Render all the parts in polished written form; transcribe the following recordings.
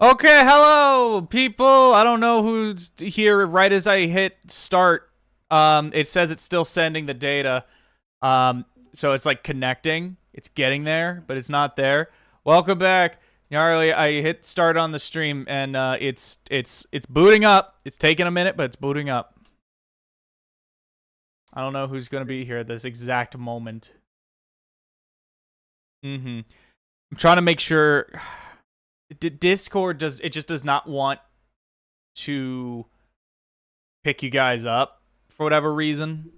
Okay, hello, people. I don't know who's here right as I hit start. It says it's still sending the data. So it's like connecting. It's getting there, but it's not there. Welcome back. Gnarly, I hit start on the stream and it's booting up. It's taking a minute, but it's booting up. I don't know who's gonna be here at this exact moment. I'm trying to make sure. Discord just does not want to pick you guys up for whatever reason.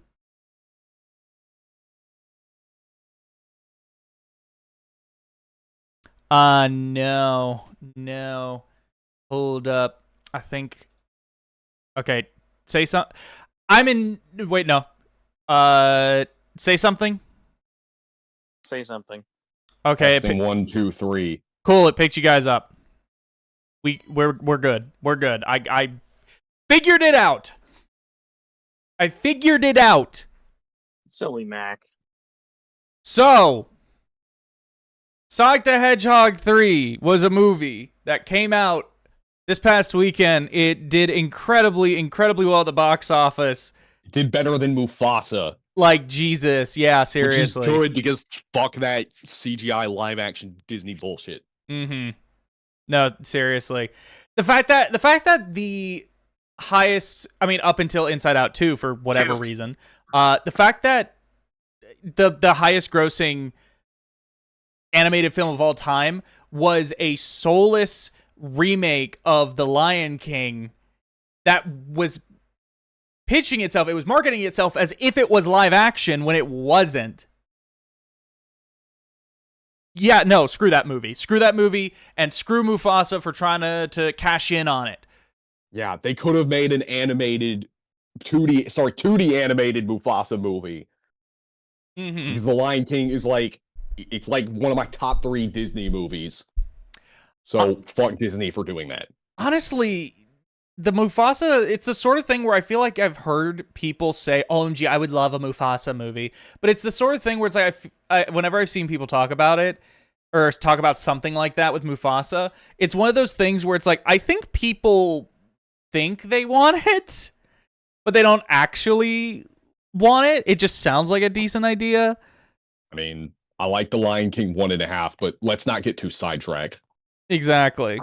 No. Hold up. I think. Okay, say something. I'm in. Wait, no. Say something. Say something. Okay. Testing 1, 2, 3. Cool. It picked you guys up. We're good. We're good. I figured it out. I figured it out. Silly Mac. So, Sonic the Hedgehog 3 was a movie that came out this past weekend. It did incredibly well at the box office. It did better than Mufasa. Like, Jesus. Yeah, seriously. Which is good because fuck that CGI live action Disney bullshit. No, seriously. The fact that the highest, I mean, up until Inside Out 2 for whatever reason, the fact that the highest grossing animated film of all time was a soulless remake of The Lion King that was pitching itself, it was marketing itself as if it was live action when it wasn't. Yeah, no, screw that movie. Screw that movie, and screw Mufasa for trying to cash in on it. Yeah, they could have made an animated 2D animated Mufasa movie. Because The Lion King is it's like one of my top 3 Disney movies. So fuck Disney for doing that. Honestly, the Mufasa, it's the sort of thing where I feel like I've heard people say, OMG, I would love a Mufasa movie. But it's the sort of thing where it's like, whenever I've seen people talk about it, or talk about something like that with Mufasa, it's one of those things where it's like, I think people think they want it, but they don't actually want it. It just sounds like a decent idea. I mean, I like The Lion King 1.5, but let's not get too sidetracked. Exactly.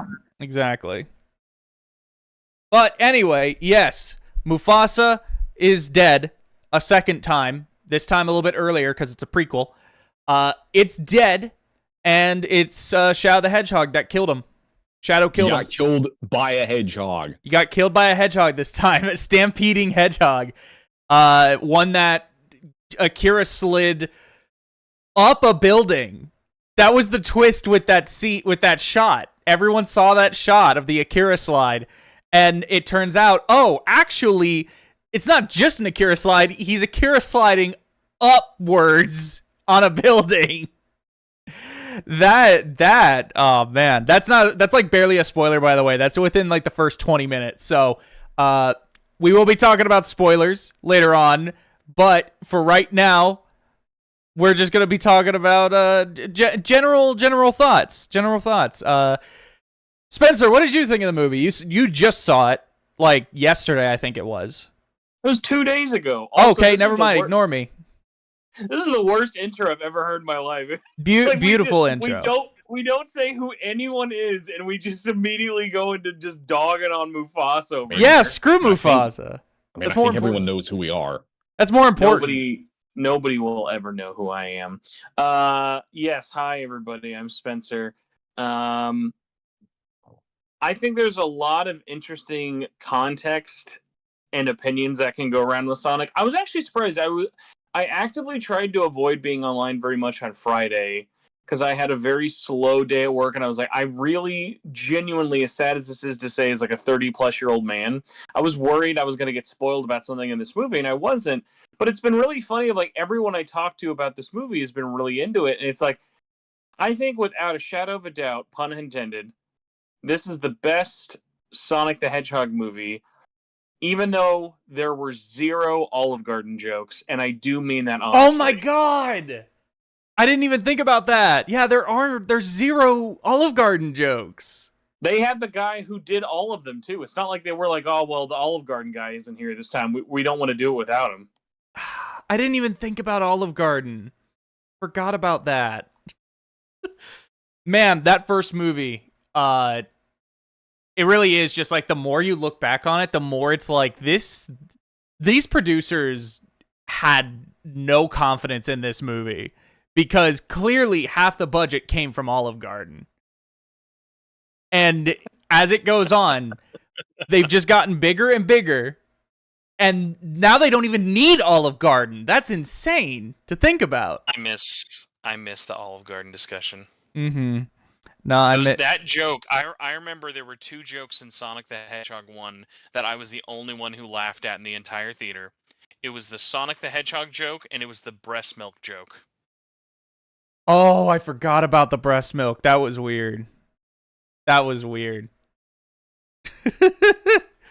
But anyway, yes, Mufasa is dead a second time. This time a little bit earlier because it's a prequel. It's dead, and it's Shadow the Hedgehog that killed him. Shadow killed him. He got killed by a hedgehog. You got killed by a hedgehog this time. A stampeding hedgehog. One that Akira slid up a building. That was the twist with that shot. Everyone saw that shot of the Akira slide. And it turns out, actually, it's not just an Akira slide. He's Akira sliding upwards on a building. Oh man, that's like barely a spoiler, by the way. That's within like the first 20 minutes. So, we will be talking about spoilers later on. But for right now, we're just gonna be talking about general thoughts. Spencer, what did you think of the movie? You just saw it like yesterday, I think it was. It was 2 days ago. Also, okay, never mind. Ignore me. This is the worst intro I've ever heard in my life. Beautiful intro. We don't say who anyone is, and we just immediately go into just dogging on Mufasa. Over yeah, here. Screw Mufasa. I think everyone knows who we are. That's more important. Nobody will ever know who I am. Yes, hi everybody. I'm Spencer. I think there's a lot of interesting context and opinions that can go around with Sonic. I was actually surprised. I actively tried to avoid being online very much on Friday because I had a very slow day at work, and I was like, I really, genuinely, as sad as this is to say, as like a 30-plus-year-old man, I was worried I was going to get spoiled about something in this movie, and I wasn't. But it's been really funny. Like, everyone I talked to about this movie has been really into it, and it's like, I think without a shadow of a doubt, pun intended, this is the best Sonic the Hedgehog movie, even though there were 0 Olive Garden jokes, and I do mean that honestly. Oh my god! I didn't even think about that. Yeah, there's 0 Olive Garden jokes. They had the guy who did all of them too. It's not like they were like, oh well, the Olive Garden guy isn't here this time. We don't want to do it without him. I didn't even think about Olive Garden. Forgot about that. Man, that first movie, it really is just like the more you look back on it, the more it's like these producers had no confidence in this movie because clearly half the budget came from Olive Garden. And as it goes on, they've just gotten bigger and bigger. And now they don't even need Olive Garden. That's insane to think about. I miss the Olive Garden discussion. Mm-hmm. No, that joke. I remember there were 2 jokes in Sonic the Hedgehog 1 that I was the only one who laughed at in the entire theater. It was the Sonic the Hedgehog joke, and it was the breast milk joke. Oh, I forgot about the breast milk. That was weird.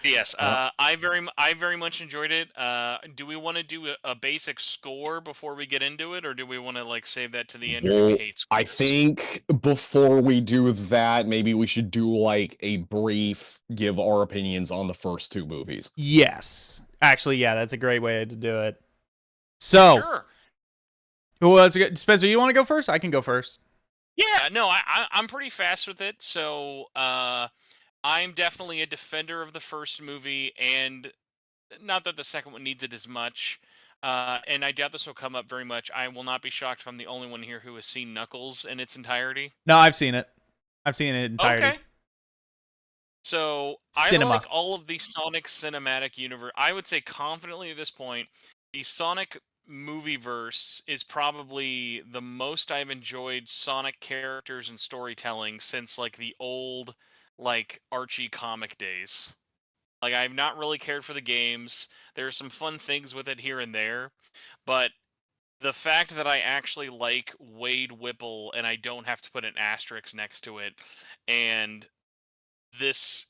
Yes, I very much enjoyed it. Do we want to do a basic score before we get into it, or do we want to like save that to the end? Well, I think before we do that, maybe we should do like a brief give our opinions on the first 2 movies. Yes, actually, yeah, that's a great way to do it. So, sure. Well, Spencer, you want to go first? I can go first. Yeah, no, I'm pretty fast with it. So, I'm definitely a defender of the first movie, and not that the second one needs it as much. And I doubt this will come up very much. I will not be shocked if I'm the only one here who has seen Knuckles in its entirety. No, I've seen it. I've seen it in entirety. Okay. So, I like all of the Sonic cinematic universe. I would say confidently at this point, the Sonic movieverse is probably the most I've enjoyed Sonic characters and storytelling since like the old like Archie comic days. Like I've not really cared for the games. There are some fun things with it here and there, but the fact that I actually like Wade Whipple and I don't have to put an asterisk next to it, and this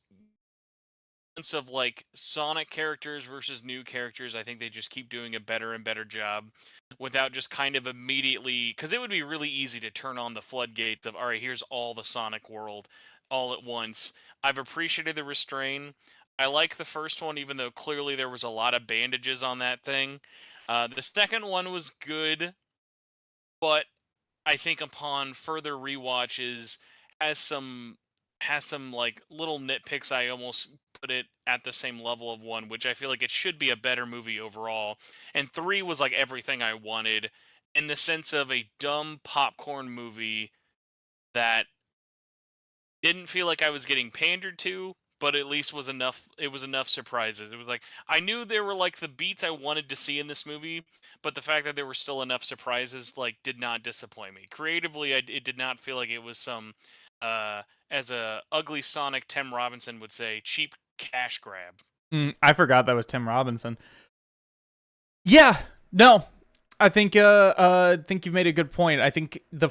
sense of like Sonic characters versus new characters, I think they just keep doing a better and better job without just kind of immediately, because it would be really easy to turn on the floodgates of, all right, here's all the Sonic world all at once. I've appreciated the restraint. I like the first one, even though clearly there was a lot of bandages on that thing. The second one was good, but I think upon further rewatches has some like little nitpicks. I almost put it at the same level of 1, which I feel like it should be a better movie overall. And 3 was like everything I wanted in the sense of a dumb popcorn movie that didn't feel like I was getting pandered to, but at least was enough. It was enough surprises. It was like I knew there were like the beats I wanted to see in this movie, but the fact that there were still enough surprises like did not disappoint me. Creatively, it did not feel like it was some as a ugly Sonic Tim Robinson would say, cheap cash grab. I forgot that was Tim Robinson. Yeah, no, I think you've made a good point. I think the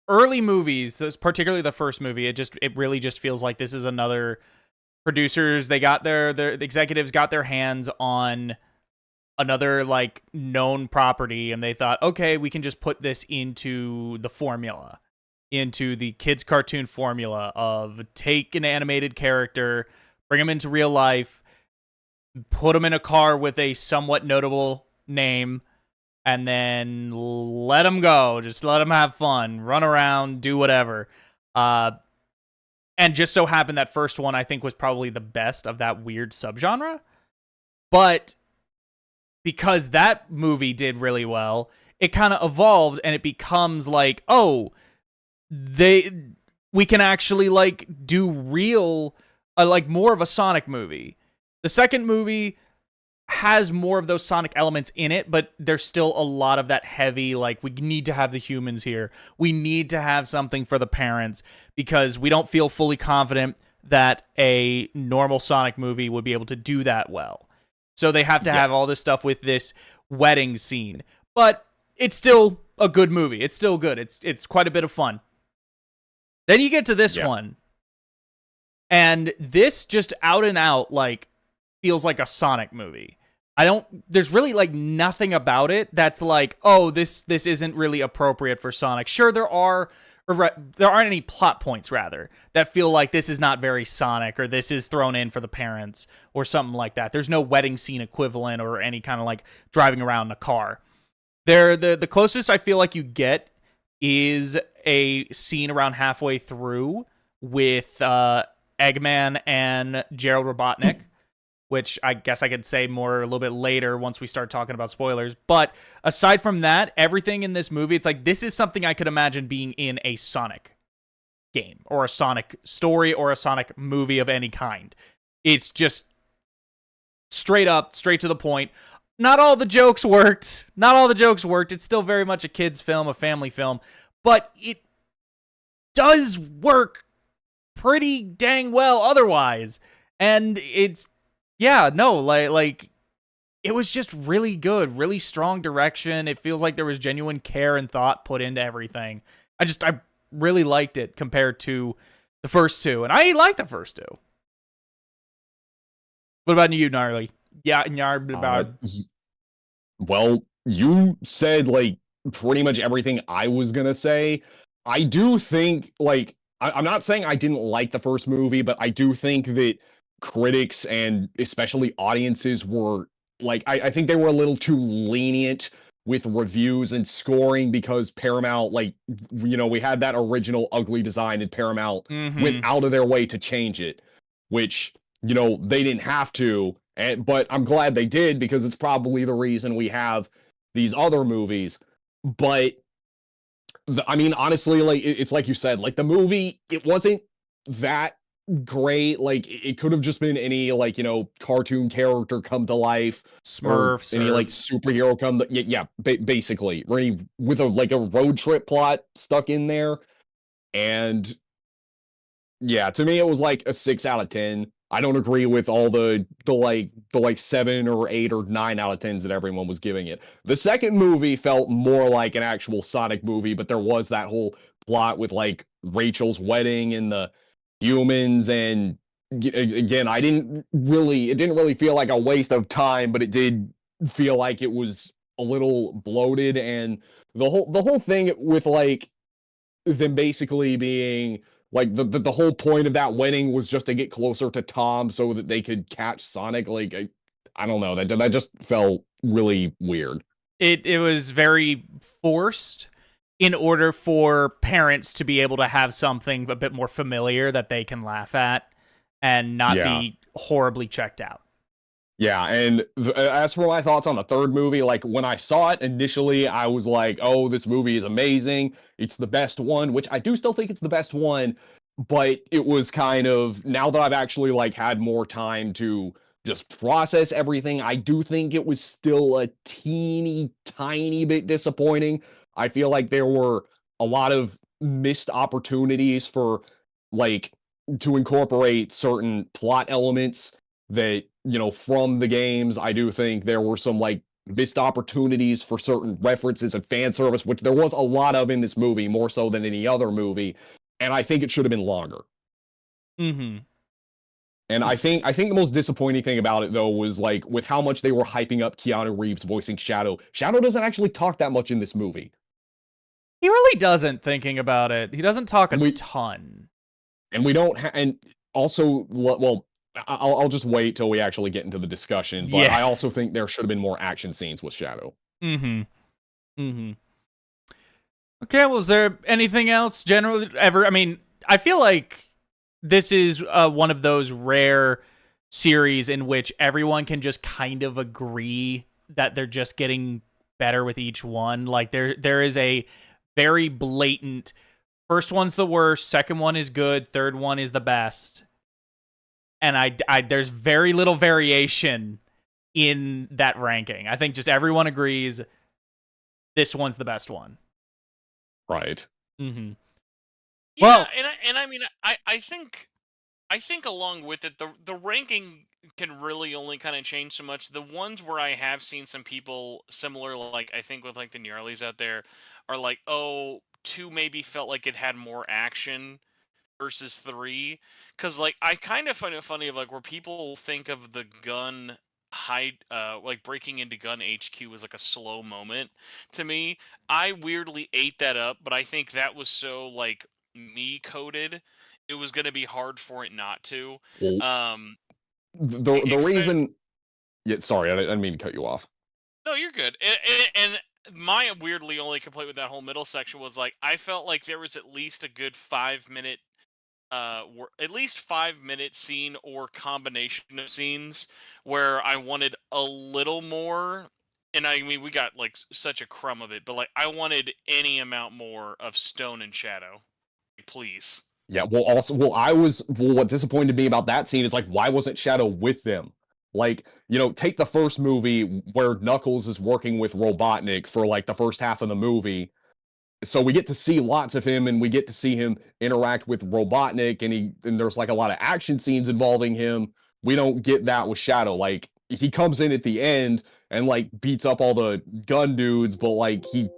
early movies, particularly the first movie, it really just feels like this is another producers. They got the executives got their hands on another like known property, and they thought, okay, we can just put this into the formula, into the kids cartoon formula of take an animated character, bring them into real life, put them in a car with a somewhat notable name, and then let them go. Just let them have fun, run around, do whatever. And just so happened that first one, I think, was probably the best of that weird subgenre. But because that movie did really well, it kind of evolved, and it becomes like, oh, we can actually like do real, like more of a Sonic movie. The second movie has more of those Sonic elements in it, but there's still a lot of that heavy, like, we need to have the humans here. We need to have something for the parents because we don't feel fully confident that a normal Sonic movie would be able to do that well. So they have to have all this stuff with this wedding scene. But it's still a good movie. It's still good. It's quite a bit of fun. Then you get to this one. And this just out and out, like, feels like a Sonic movie. There's really like nothing about it that's like, oh, this isn't really appropriate for Sonic. Sure, there are there aren't any plot points rather that feel like this is not very Sonic or this is thrown in for the parents or something like that. There's no wedding scene equivalent or any kind of like driving around in a car. The closest I feel like you get is a scene around halfway through with Eggman and Gerald Robotnik, which I guess I could say more a little bit later once we start talking about spoilers. But aside from that, everything in this movie, it's like this is something I could imagine being in a Sonic game or a Sonic story or a Sonic movie of any kind. It's just straight up, straight to the point. Not all the jokes worked. It's still very much a kid's film, a family film, but it does work pretty dang well otherwise. And it's, yeah, no, like it was just really good, really strong direction. It feels like there was genuine care and thought put into everything. I really liked it compared to the first two, and I like the first two. What about you, Gnarly? Yeah, well, you said like pretty much everything I was gonna say. I do think like I'm not saying I didn't like the first movie, but I do think that critics and especially audiences were like I think they were a little too lenient with reviews and scoring because Paramount, like, we had that original ugly design and Paramount went out of their way to change it, which they didn't have to, but I'm glad they did because it's probably the reason we have these other movies. But I mean, honestly, like it's like you said, like the movie, it wasn't that great. Like it could have just been any like cartoon character come to life, Smurfs, or any like superhero come to, basically, or any with a road trip plot stuck in there. And yeah, to me it was like a 6 out of 10. I don't agree with all the 7 or 8 or 9 out of 10s that everyone was giving it. The second movie felt more like an actual Sonic movie, but there was that whole plot with like Rachel's wedding and the humans, and again, it didn't really feel like a waste of time, but it did feel like it was a little bloated, and the whole thing with like them basically being like the whole point of that wedding was just to get closer to Tom so that they could catch Sonic. Like I don't know, that just felt really weird. It was very forced in order for parents to be able to have something a bit more familiar that they can laugh at and not be horribly checked out. Yeah, and as for my thoughts on the third movie, like when I saw it initially, I was like, "Oh, this movie is amazing. It's the best one," which I do still think it's the best one, but it was kind of, now that I've actually like had more time to just process everything, I do think it was still a teeny tiny bit disappointing. I feel like there were a lot of missed opportunities for like to incorporate certain plot elements that from the games. I do think there were some like missed opportunities for certain references and fan service, which there was a lot of in this movie, more so than any other movie, and I think it should have been longer. And I think the most disappointing thing about it though was like with how much they were hyping up Keanu Reeves voicing Shadow. Shadow doesn't actually talk that much in this movie. He really doesn't, thinking about it. He doesn't talk a ton. And we don't and also, well, I'll just wait till we actually get into the discussion, but I also think there should have been more action scenes with Shadow. Okay, was there anything else generally ever? I mean, I feel like this is one of those rare series in which everyone can just kind of agree that they're just getting better with each one. Like there is a very blatant, first one's the worst, second one is good, third one is the best. And I there's very little variation in that ranking. I think just everyone agrees this one's the best one. Right. Yeah, well, and I mean, I think along with it, the ranking can really only kind of change so much. The ones where I have seen some people similar, like I think with like the Gnarlies out there, are like, oh, 2 maybe felt like it had more action versus 3, because like I kind of find it funny of like where people think of the gun like breaking into Gun HQ was like a slow moment to me. I weirdly ate that up, but I think that was so like me coded, it was gonna be hard for it not to. Well, Um, the reason. Yeah, sorry, I didn't mean to cut you off. No, you're good. And my weirdly only complaint with that whole middle section was like I felt like there was at least a good 5 minute at least 5 minute scene or combination of scenes where I wanted a little more. And I mean, we got like such a crumb of it, but like I wanted any amount more of Stone and Shadow, please. Yeah, well, also, what disappointed me about that scene is like, why wasn't Shadow with them? Like, take the first movie where Knuckles is working with Robotnik for like the first half of the movie. So we get to see lots of him and we get to see him interact with Robotnik and there's like a lot of action scenes involving him. We don't get that with Shadow. Like, he comes in at the end and like beats up all the gun dudes, but like he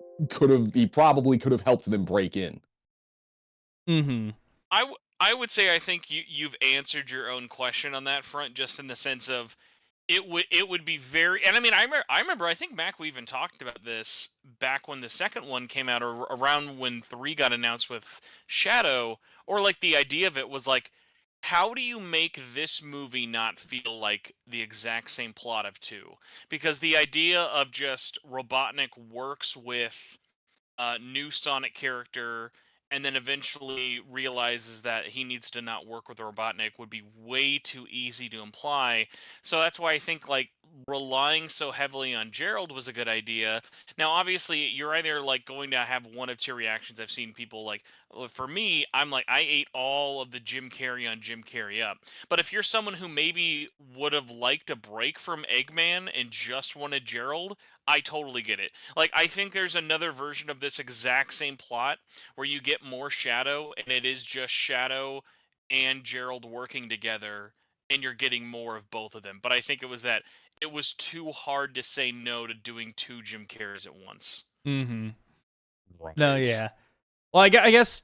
probably could have helped them break in. Mm-hmm. I would say I think you've answered your own question on that front, just in the sense of it would be very. And I mean, I remember I think Mac, we even talked about this back when the second one came out, or around when 3 got announced with Shadow, or like the idea of it was like, how do you make this movie not feel like the exact same plot of 2? Because the idea of just Robotnik works with new Sonic character and then eventually realizes that he needs to not work with Robotnik would be way too easy to imply. So that's why I think like relying so heavily on Gerald was a good idea. Now obviously you're either like going to have one of 2 reactions. I've seen people like, for me, I'm like, I ate all of the Jim Carrey on Jim Carrey up. But if you're someone who maybe would have liked a break from Eggman and just wanted Gerald, I totally get it. Like, I think there's another version of this exact same plot where you get more Shadow and it is just Shadow and Gerald working together and you're getting more of both of them. But I think it was that it was too hard to say no to doing 2 Jim Carreys at once. Mm-hmm. Right. No, yeah. Well, I guess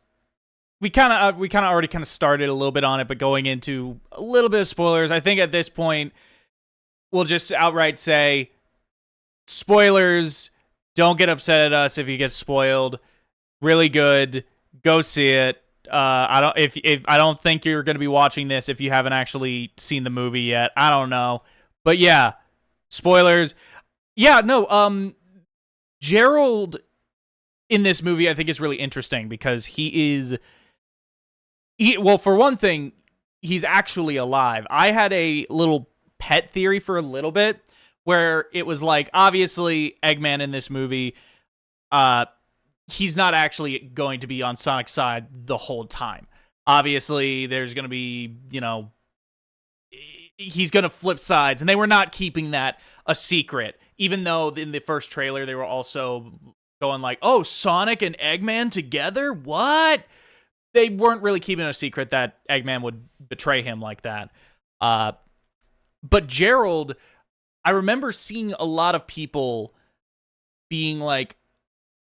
we kind of already kind of started a little bit on it, but going into a little bit of spoilers, I think at this point we'll just outright say spoilers. Don't get upset at us if you get spoiled. Really good. Go see it. I don't think you're going to be watching this if you haven't actually seen the movie yet. I don't know. But yeah, spoilers. Yeah, no, Gerald in this movie I think is really interesting because well, for one thing, he's actually alive. I had a little pet theory for a little bit where it was like, obviously Eggman in this movie, he's not actually going to be on Sonic's side the whole time. Obviously, there's going to be, he's going to flip sides, and they were not keeping that a secret, even though in the first trailer they were also going like, oh, Sonic and Eggman together? What? They weren't really keeping a secret that Eggman would betray him like that. But Gerald, I remember seeing a lot of people being like,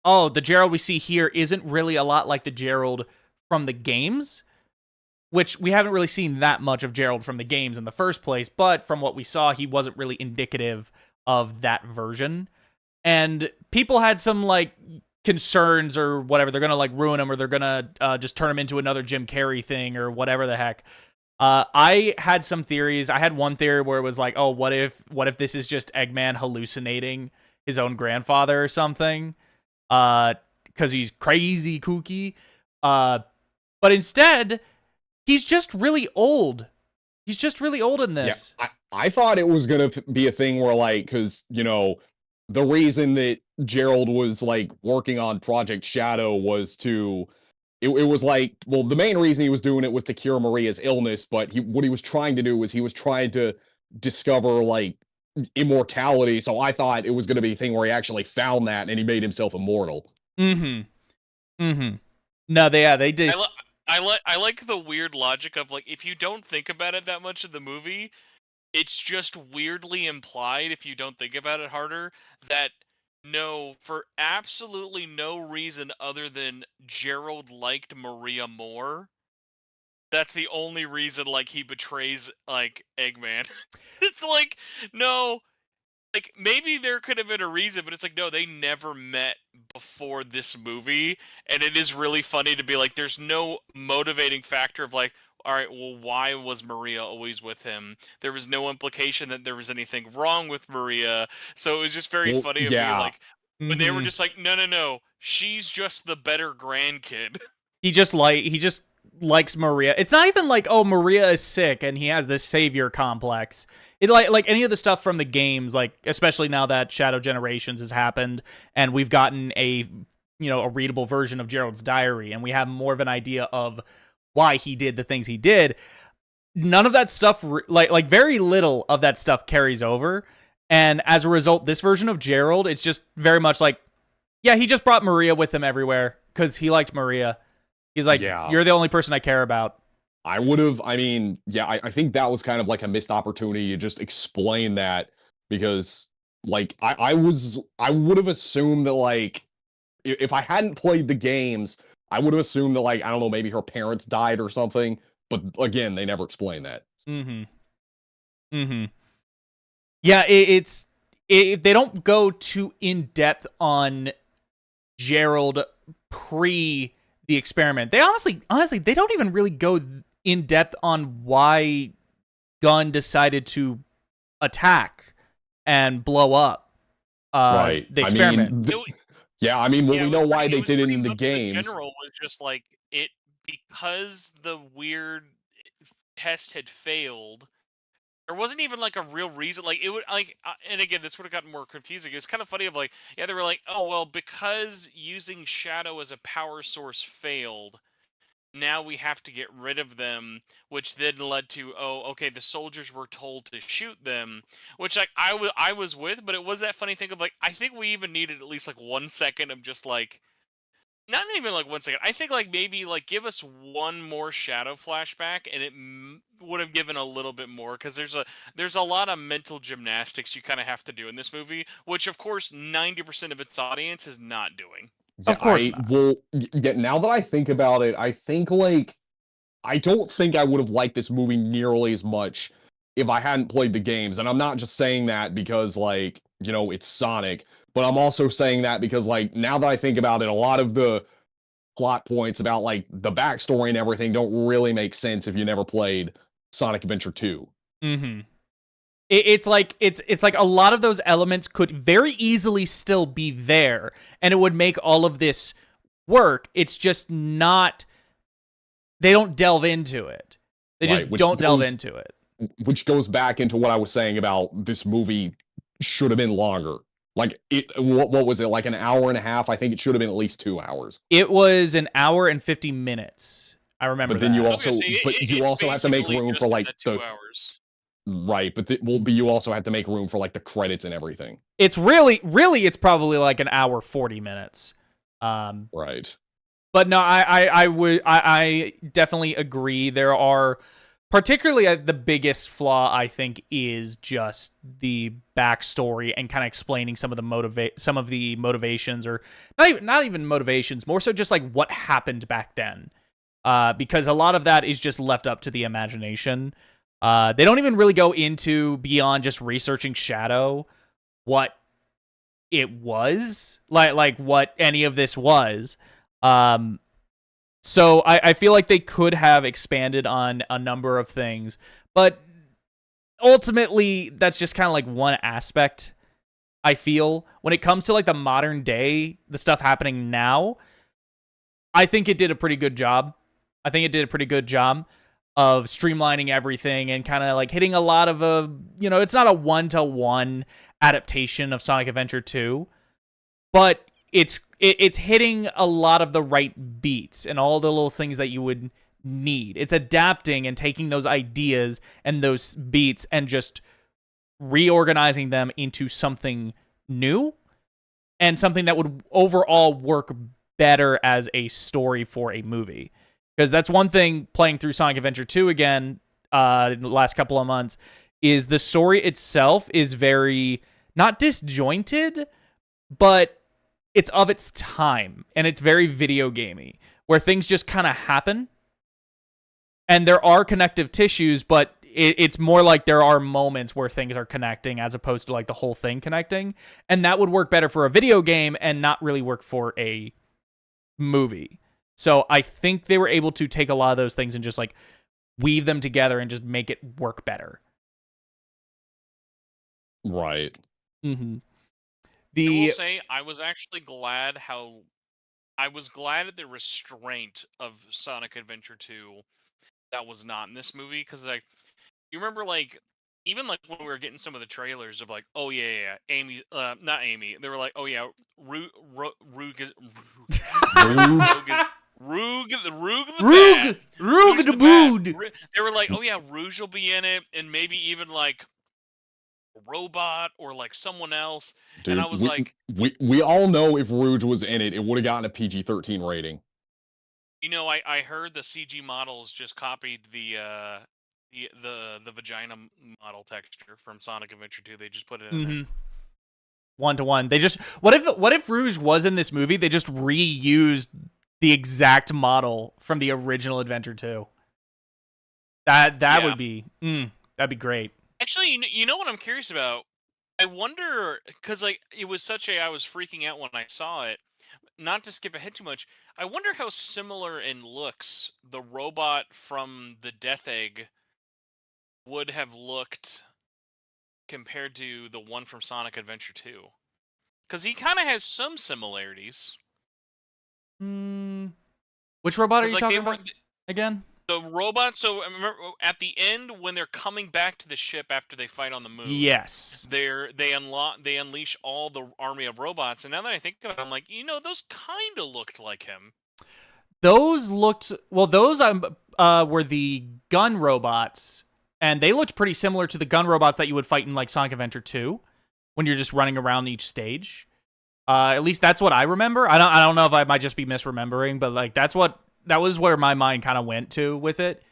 oh, the Gerald we see here isn't really a lot like the Gerald from the games, which we haven't really seen that much of Gerald from the games in the first place, but from what we saw, he wasn't really indicative of that version. And people had some, like, concerns or whatever. They're going to, like, ruin him or they're going to just turn him into another Jim Carrey thing or whatever the heck. I had some theories. I had one theory where it was like, oh, what if this is just Eggman hallucinating his own grandfather or something? Because he's crazy kooky. But instead, he's just really old. He's just really old in this. Yeah, I thought it was gonna be a thing where like, because the reason that Gerald was like working on Project Shadow was to. It was like, well, the main reason he was doing it was to cure Maria's illness, but what he was trying to do was he was trying to discover like immortality. So I thought it was going to be a thing where he actually found that and he made himself immortal. Mm-hmm. Mm-hmm. No, they did. I like the weird logic of like, if you don't think about it that much in the movie, it's just weirdly implied, if you don't think about it harder, that no, for absolutely no reason other than Gerald liked Maria more, that's the only reason like he betrays like Eggman. It's like, no, like maybe there could have been a reason, but it's like, no, they never met before this movie, and it is really funny to be like, there's no motivating factor of like, all right, well, why was Maria always with him? There was no implication that there was anything wrong with Maria, so it was just very funny of being like, when they were just like, no, she's just the better grandkid. He just likes Maria. It's not even like, oh, Maria is sick and he has this savior complex. It like any of the stuff from the games, like especially now that Shadow Generations has happened and we've gotten a readable version of Gerald's diary and we have more of an idea of why he did the things he did. None of that stuff, like very little of that stuff carries over. And as a result, this version of Gerald, it's just very much like, yeah, he just brought Maria with him everywhere because he liked Maria. He's like, you're the only person I care about. I think that was kind of like a missed opportunity to just explain that because, like, I would have assumed that, like, if I hadn't played the games, I would have assumed that, like, I don't know, maybe her parents died or something. But again, they never explain that. Yeah, they don't go too in depth on Gerald pre the experiment. They honestly, they don't even really go in depth on why Gunn decided to attack and blow up the experiment. We know why they did it in the games. The general was just like it because the weird test had failed. There wasn't even like a real reason. Like it would like, and again, this would have gotten more confusing. It was kind of funny of like, yeah, they were like, oh well, because using Shadow as a power source failed, now we have to get rid of them, which then led to, oh, okay, the soldiers were told to shoot them, which like I was with, but it was that funny thing of like, I think we even needed at least like 1 second of just like. Not even like 1 second. I think like maybe like give us one more Shadow flashback, and it would have given a little bit more because there's a lot of mental gymnastics you kind of have to do in this movie, which of course 90% of its audience is not doing. Yeah, of course not. Now that I think about it, I think like I don't think I would have liked this movie nearly as much if I hadn't played the games. And I'm not just saying that because like, it's Sonic, but I'm also saying that because like now that I think about it, a lot of the plot points about like the backstory and everything don't really make sense if you never played Sonic Adventure 2. It's like a lot of those elements could very easily still be there, and it would make all of this work. It's just not. They don't delve into it. They just don't delve into it. Which goes back into what I was saying about this movie should have been longer. Like what was it? Like an hour and a half? I think it should have been at least 2 hours. It was an hour and 50 minutes. I remember. But then you also have to make room for like the 2 hours. Right, but you also have to make room for like the credits and everything. It's really, it's probably like an hour 40 minutes. Right. But no, I definitely agree. There are particularly the biggest flaw I think is just the backstory and kind of explaining some of the motivations, or not even motivations, more so just like what happened back then. Because a lot of that is just left up to the imagination. They don't even really go into beyond just researching Shadow, what it was, like what any of this was. So I feel like they could have expanded on a number of things, but ultimately that's just kind of like one aspect. I feel when it comes to like the modern day, the stuff happening now, I think it did a pretty good job. Of streamlining everything and kind of like hitting a lot of it's not a one-to-one adaptation of Sonic Adventure 2, but it's hitting a lot of the right beats and all the little things that you would need. It's adapting and taking those ideas and those beats and just reorganizing them into something new and something that would overall work better as a story for a movie. Because that's one thing playing through Sonic Adventure 2 again in the last couple of months is the story itself is very, not disjointed, but it's of its time. And it's very video gamey, where things just kind of happen. And there are connective tissues, but it's more like there are moments where things are connecting as opposed to like the whole thing connecting. And that would work better for a video game and not really work for a movie. So I think they were able to take a lot of those things and just like weave them together and just make it work better. Right. Mm-hmm. I will say, I was actually glad at the restraint of Sonic Adventure 2 that was not in this movie, because like you remember like even like when we were getting some of the trailers of like, oh yeah, Amy, not Amy, they were like, oh yeah, Roog the Bat. They were like, oh yeah, Rouge will be in it, and maybe even like a robot or like someone else. Dude, and I was like, we all know if Rouge was in it, it would have gotten a PG-13 rating. I heard the CG models just copied the vagina model texture from Sonic Adventure 2. They just put it in there. 1-to-1. They just what if Rouge was in this movie? They just reused the exact model from the original Adventure 2. That would be that'd be great. Actually, you know what I'm curious about? I wonder, because like it was I was freaking out when I saw it. Not to skip ahead too much, I wonder how similar in looks the robot from the Death Egg would have looked compared to the one from Sonic Adventure 2. Because he kind of has some similarities. Which robot are you talking about again? The robot. So remember, at the end when they're coming back to the ship after they fight on the moon. Yes. They unleash all the army of robots, and now that I think about it, I'm like, those kind of looked like him. Those looked those were the gun robots, and they looked pretty similar to the gun robots that you would fight in like Sonic Adventure 2 when you're just running around each stage. At least that's what I remember. I don't know if I might just be misremembering, but like that was where my mind kind of went to with it.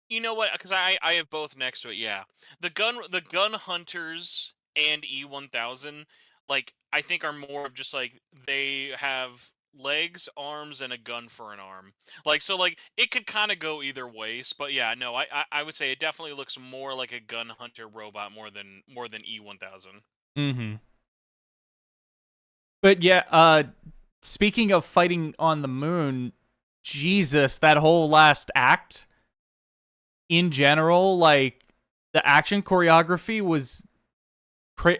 You know what? Because I have both next to it. Yeah, the gun hunters and E1000, like I think are more of just like they have legs, arms, and a gun for an arm. Like so, like it could kind of go either ways. But yeah, no, I would say it definitely looks more like a gun hunter robot more than E1000. Mm-hmm. But yeah, speaking of fighting on the moon, Jesus, that whole last act. In general, like the action choreography was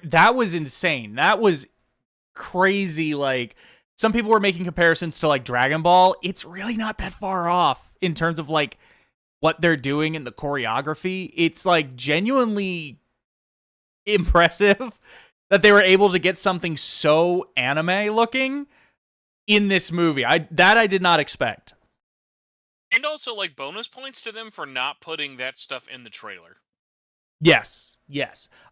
that was insane. That was crazy. Like some people were making comparisons to like Dragon Ball. It's really not that far off in terms of like what they're doing in the choreography. It's like genuinely impressive that they were able to get something so anime looking in this movie. I did not expect. And also, like, bonus points to them for not putting that stuff in the trailer. Yes.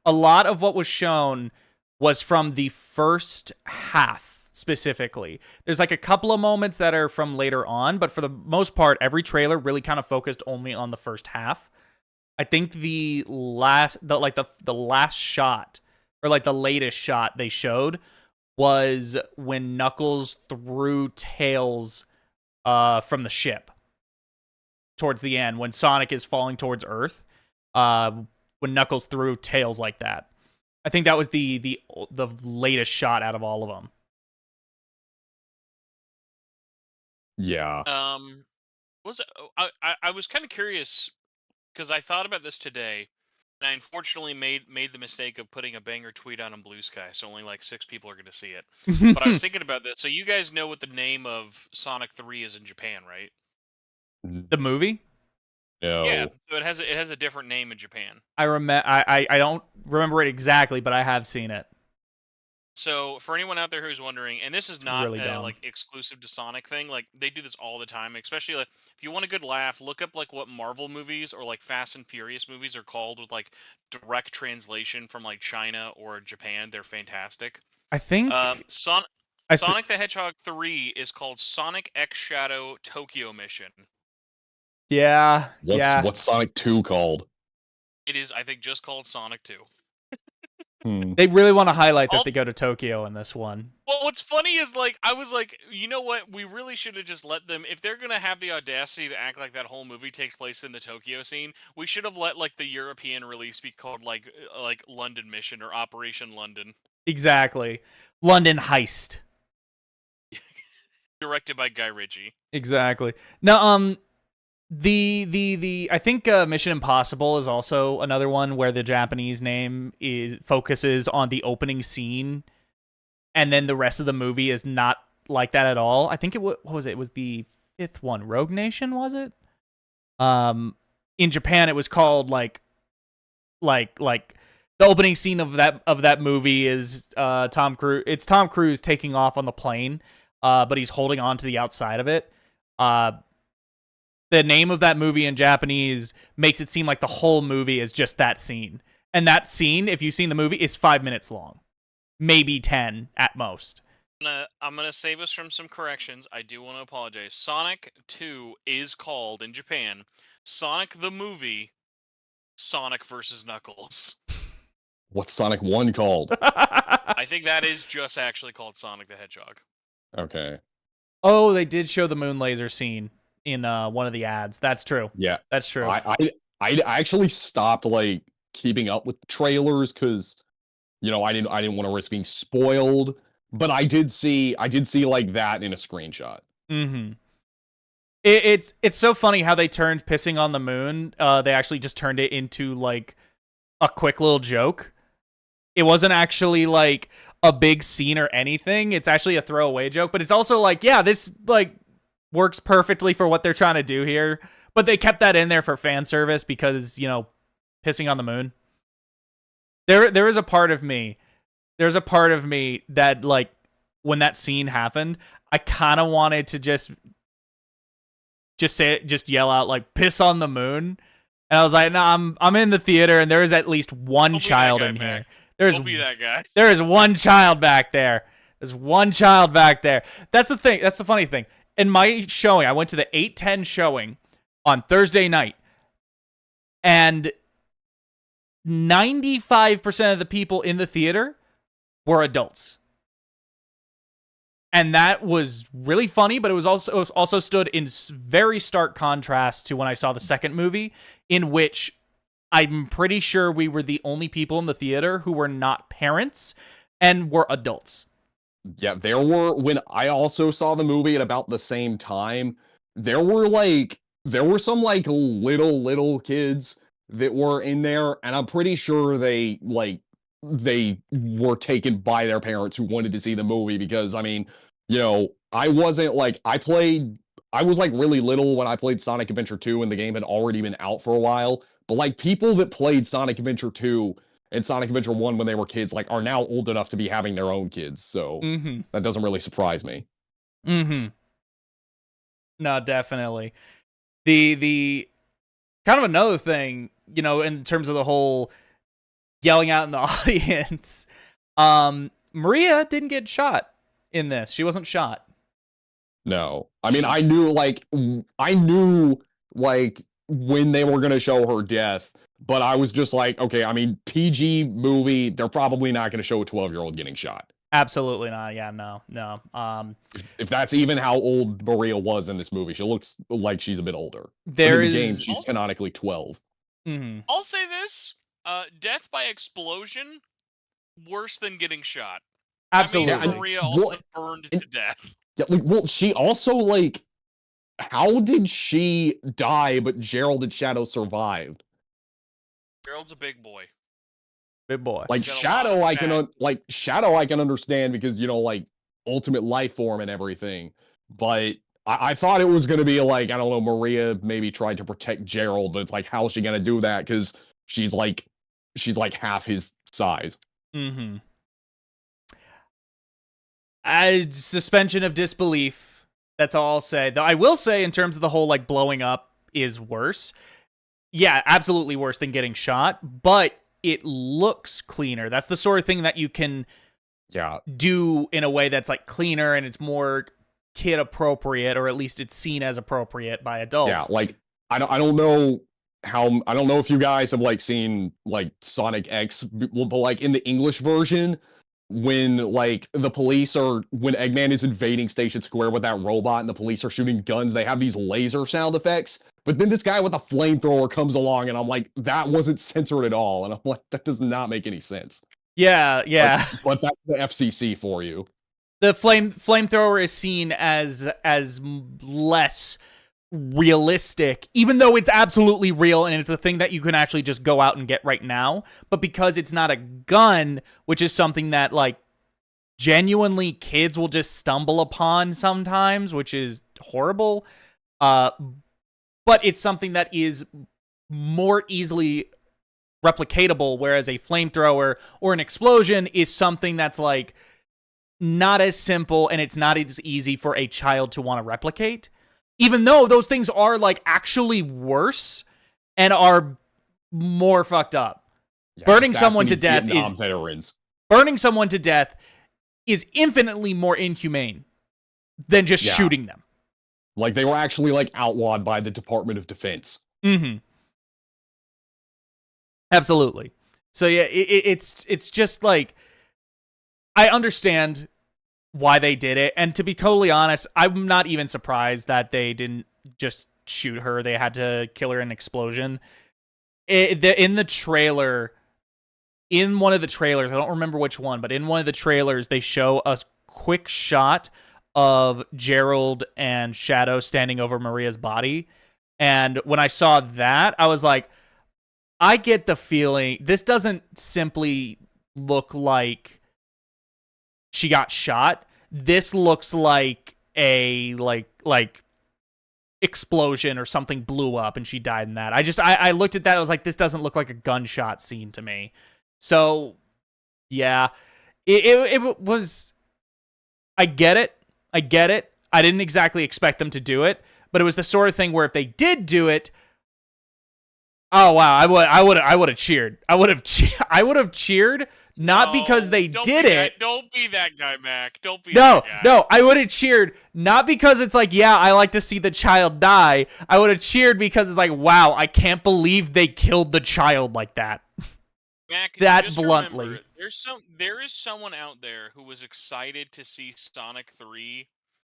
A lot of what was shown was from the first half, specifically. There's, like, a couple of moments that are from later on, but for the most part, every trailer really kind of focused only on the first half. I think the last shot, or, like, the latest shot they showed was when Knuckles threw Tails from the ship. Towards the end, when Sonic is falling towards Earth, when Knuckles threw Tails like that, I think that was the latest shot out of all of them. Yeah. Was it? I was kind of curious because I thought about this today, and I unfortunately made the mistake of putting a banger tweet on Blue Sky, so only like 6 people are going to see it. But I was thinking about this. So you guys know what the name of Sonic 3 is in Japan, right? The movie? No. Yeah, so it has a different name in Japan. I don't remember it exactly, but I have seen it. So for anyone out there who's wondering, and this is not really like exclusive to Sonic thing, like they do this all the time, especially like if you want a good laugh, look up like what Marvel movies or like Fast and Furious movies are called with like direct translation from like China or Japan. They're fantastic. I think Sonic the Hedgehog 3 is called Sonic X Shadow Tokyo Mission. Yeah. What's Sonic 2 called? It is, I think, just called Sonic 2. They really want to highlight that they go to Tokyo in this one. Well, what's funny is, like, I was like, you know what? We really should have just let them, if they're going to have the audacity to act like that whole movie takes place in the Tokyo scene, we should have let, like, the European release be called, like London Mission or Operation London. Exactly. London Heist. Directed by Guy Ritchie. Exactly. Now, I think Mission Impossible is also another one where the Japanese name focuses on the opening scene, and then the rest of the movie is not like that at all. I think what was it? It was the fifth one, Rogue Nation, was it? In Japan, it was called like the opening scene of that movie is Tom Cruise. It's Tom Cruise taking off on the plane, but he's holding on to the outside of it. The name of that movie in Japanese makes it seem like the whole movie is just that scene. And that scene, if you've seen the movie, is 5 minutes long. Maybe 10 at most. I'm going to save us from some corrections. I do want to apologize. Sonic 2 is called, in Japan, Sonic the Movie, Sonic vs. Knuckles. What's Sonic 1 called? I think that is just actually called Sonic the Hedgehog. Okay. Oh, they did show the moon laser scene in one of the ads. That's true. Yeah, that's true. I actually stopped like keeping up with trailers because I didn't want to risk being spoiled. But I did see like that in a screenshot. Mm-hmm. It's so funny how they turned pissing on the moon. They actually just turned it into like a quick little joke. It wasn't actually like a big scene or anything. It's actually a throwaway joke, but it's also like, yeah, this like works perfectly for what they're trying to do here. But they kept that in there for fan service because, pissing on the moon. There is a part of me. There's a part of me that, like, when that scene happened, I kind of wanted to just yell out like "piss on the moon," and I was like, "No, I'm in the theater, and there is at least one child in here. Don't be that guy. There is one child back there. There's one child back there." That's the thing. That's the funny thing. In my showing, I went to the 8:10 showing on Thursday night, and 95% of the people in the theater were adults. And that was really funny, but it was also stood in very stark contrast to when I saw the second movie, in which I'm pretty sure we were the only people in the theater who were not parents and were adults. Yeah, when I also saw the movie at about the same time, there were some like little kids that were in there, and I'm pretty sure they were taken by their parents who wanted to see the movie because, I mean, I wasn't like, I was like really little when I played Sonic Adventure 2 and the game had already been out for a while, but like people that played Sonic Adventure 2 and Sonic Adventure 1 when they were kids, like, are now old enough to be having their own kids, so that doesn't really surprise me. No, definitely. The kind of another thing, in terms of the whole yelling out in the audience, Maria didn't get shot in this. She wasn't shot. No. I mean, I knew when they were going to show her death, but I was just like, okay, I mean, PG movie, they're probably not going to show a 12-year-old getting shot. Absolutely not. Yeah, no. If that's even how old Maria was in this movie, she looks like she's a bit older. In the game, she's canonically 12. I'll say this: death by explosion, worse than getting shot. Absolutely. I mean, Maria also burned to death. Yeah, she also how did she die, but Gerald and Shadow survived? Gerald's a big boy. Big boy. Like Shadow, I can understand because ultimate life form and everything. But I thought it was gonna be like, I don't know, Maria maybe tried to protect Gerald, but it's like, how is she gonna do that? Because she's like half his size. Suspension of disbelief. That's all I'll say. Though I will say, in terms of the whole like blowing up is worse. Yeah, absolutely worse than getting shot, but it looks cleaner. That's the sort of thing that you can do in a way that's like cleaner and it's more kid appropriate, or at least it's seen as appropriate by adults. Yeah, like I don't know how I don't know if you guys have like seen like Sonic X, but like in the English version, when like when Eggman is invading Station Square with that robot and the police are shooting guns, they have these laser sound effects. But then this guy with a flamethrower comes along, and I'm like, that wasn't censored at all, and I'm like, that does not make any sense. Yeah, yeah. But that's the FCC for you. The flamethrower is seen as less realistic, even though it's absolutely real and it's a thing that you can actually just go out and get right now. But because it's not a gun, which is something that like genuinely kids will just stumble upon sometimes, which is horrible. But it's something that is more easily replicatable, whereas a flamethrower or an explosion is something that's like not as simple, and it's not as easy for a child to want to replicate, even though those things are like actually worse and are more fucked up. Yeah, burning someone to death is infinitely more inhumane than just shooting them. Like they were actually like outlawed by the Department of Defense. Mm-hmm. Absolutely. So yeah, it's just like, I understand why they did it, and to be totally honest, I'm not even surprised that they didn't just shoot her. They had to kill her in an explosion. In the trailer, in one of the trailers, I don't remember which one, but in one of the trailers, they show a quick shot of Gerald and Shadow standing over Maria's body. And when I saw that, I was like, I get the feeling this doesn't simply look like she got shot. This looks like a like explosion or something blew up and she died in that. I looked at that, I was like, this doesn't look like a gunshot scene to me. So yeah, it was, I get it. I didn't exactly expect them to do it, but it was the sort of thing where if they did do it, oh wow, I would have cheered. I would have cheered, not because they did it. Don't be that guy, Mac. Don't be that guy. No, I would have cheered not because it's like, yeah, I like to see the child die. I would have cheered because it's like, wow, I can't believe they killed the child like that. Mac, that just bluntly. Remember, there is someone out there who was excited to see Sonic 3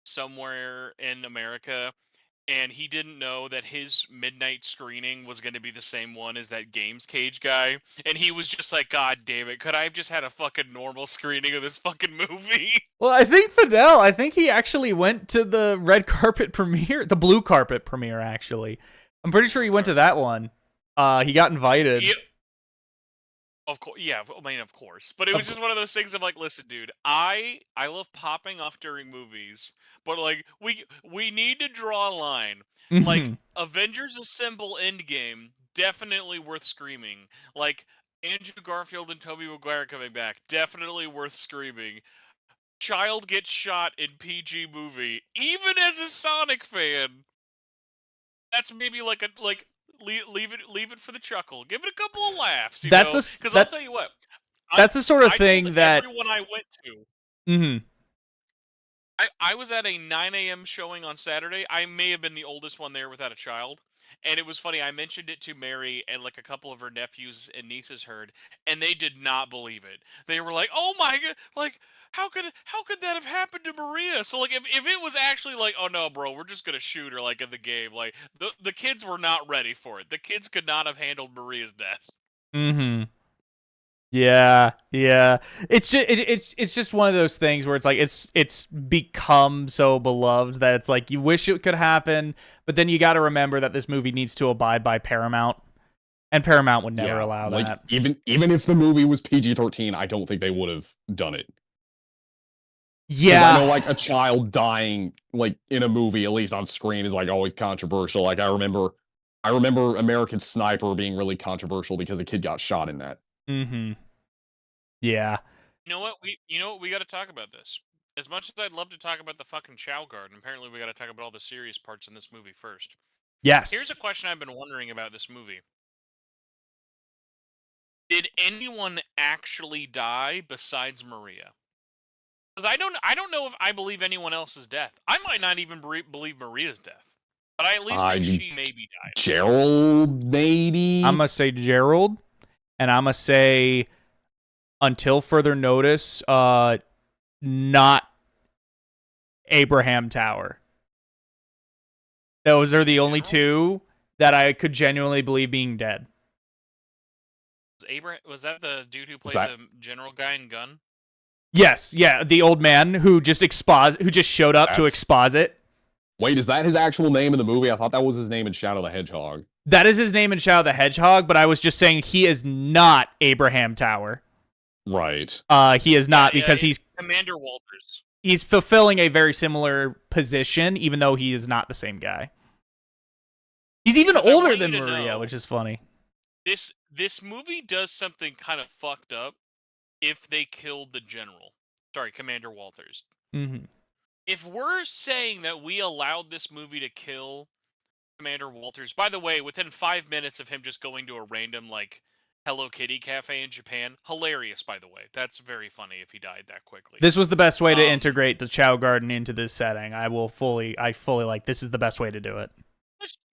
somewhere in America, and he didn't know that his midnight screening was going to be the same one as that Games Cage guy, and he was just like, God damn it, could I have just had a fucking normal screening of this fucking movie? Well, I think he actually went to the red carpet premiere, the blue carpet premiere, actually. I'm pretty sure he went to that one. He got invited. Yeah. Of course, yeah. I mean, of course, but it was just one of those things. I'm like, listen, dude, I love popping off during movies, but like, we need to draw a line. Like, Avengers Assemble Endgame, definitely worth screaming. Like, Andrew Garfield and Tobey Maguire coming back, definitely worth screaming. Child gets shot in PG movie, even as a Sonic fan. That's maybe like a leave it for the chuckle. Give it a couple of laughs. Because I'll tell you what, that's the sort of thing that everyone I went to. Mm-hmm. I was at a 9 a.m. showing on Saturday. I may have been the oldest one there without a child. And it was funny. I mentioned it to Mary, and like a couple of her nephews and nieces heard, and they did not believe it. They were like, "Oh my god! Like, how could that have happened to Maria?" So like, if it was actually like, "Oh no, bro, we're just gonna shoot her," like in the game, like the kids were not ready for it. The kids could not have handled Maria's death. Mm-hmm. Yeah. It's just one of those things where it's like it's become so beloved that it's like you wish it could happen, but then you got to remember that this movie needs to abide by Paramount, and Paramount would never allow that. Even if the movie was PG-13, I don't think they would have done it. Yeah, I know like a child dying like in a movie, at least on screen, is like always controversial. Like I remember American Sniper being really controversial because a kid got shot in that. Mm-hmm. Yeah. You know what? We got to talk about this. As much as I'd love to talk about the fucking Chow Garden, apparently we got to talk about all the serious parts in this movie first. Yes. Here's a question I've been wondering about this movie. Did anyone actually die besides Maria? Because I don't know if I believe anyone else's death. I might not even believe Maria's death. But I at least think she maybe died. Gerald, maybe? I'm going to say Gerald, and I'm going to say, until further notice, not Abraham Tower. Those are the only two that I could genuinely believe being dead. Was that the dude who played the general guy in Gun? Yes, yeah, the old man who just showed up to exposit. Wait, is that his actual name in the movie? I thought that was his name in Shadow the Hedgehog. That is his name in Shadow the Hedgehog, but I was just saying he is not Abraham Tower. Right. He is not because he's Commander Walters. He's fulfilling a very similar position, even though he is not the same guy. He's even older than Maria, which is funny. This movie does something kind of fucked up if they killed the general. Sorry, Commander Walters. Mm-hmm. If we're saying that we allowed this movie to kill Commander Walters, by the way, within 5 minutes of him just going to a random, like, Hello Kitty cafe in Japan, hilarious, by the way. That's very funny if he died that quickly. This was the best way to integrate the Chow Garden into this setting. I fully like, this is the best way to do it.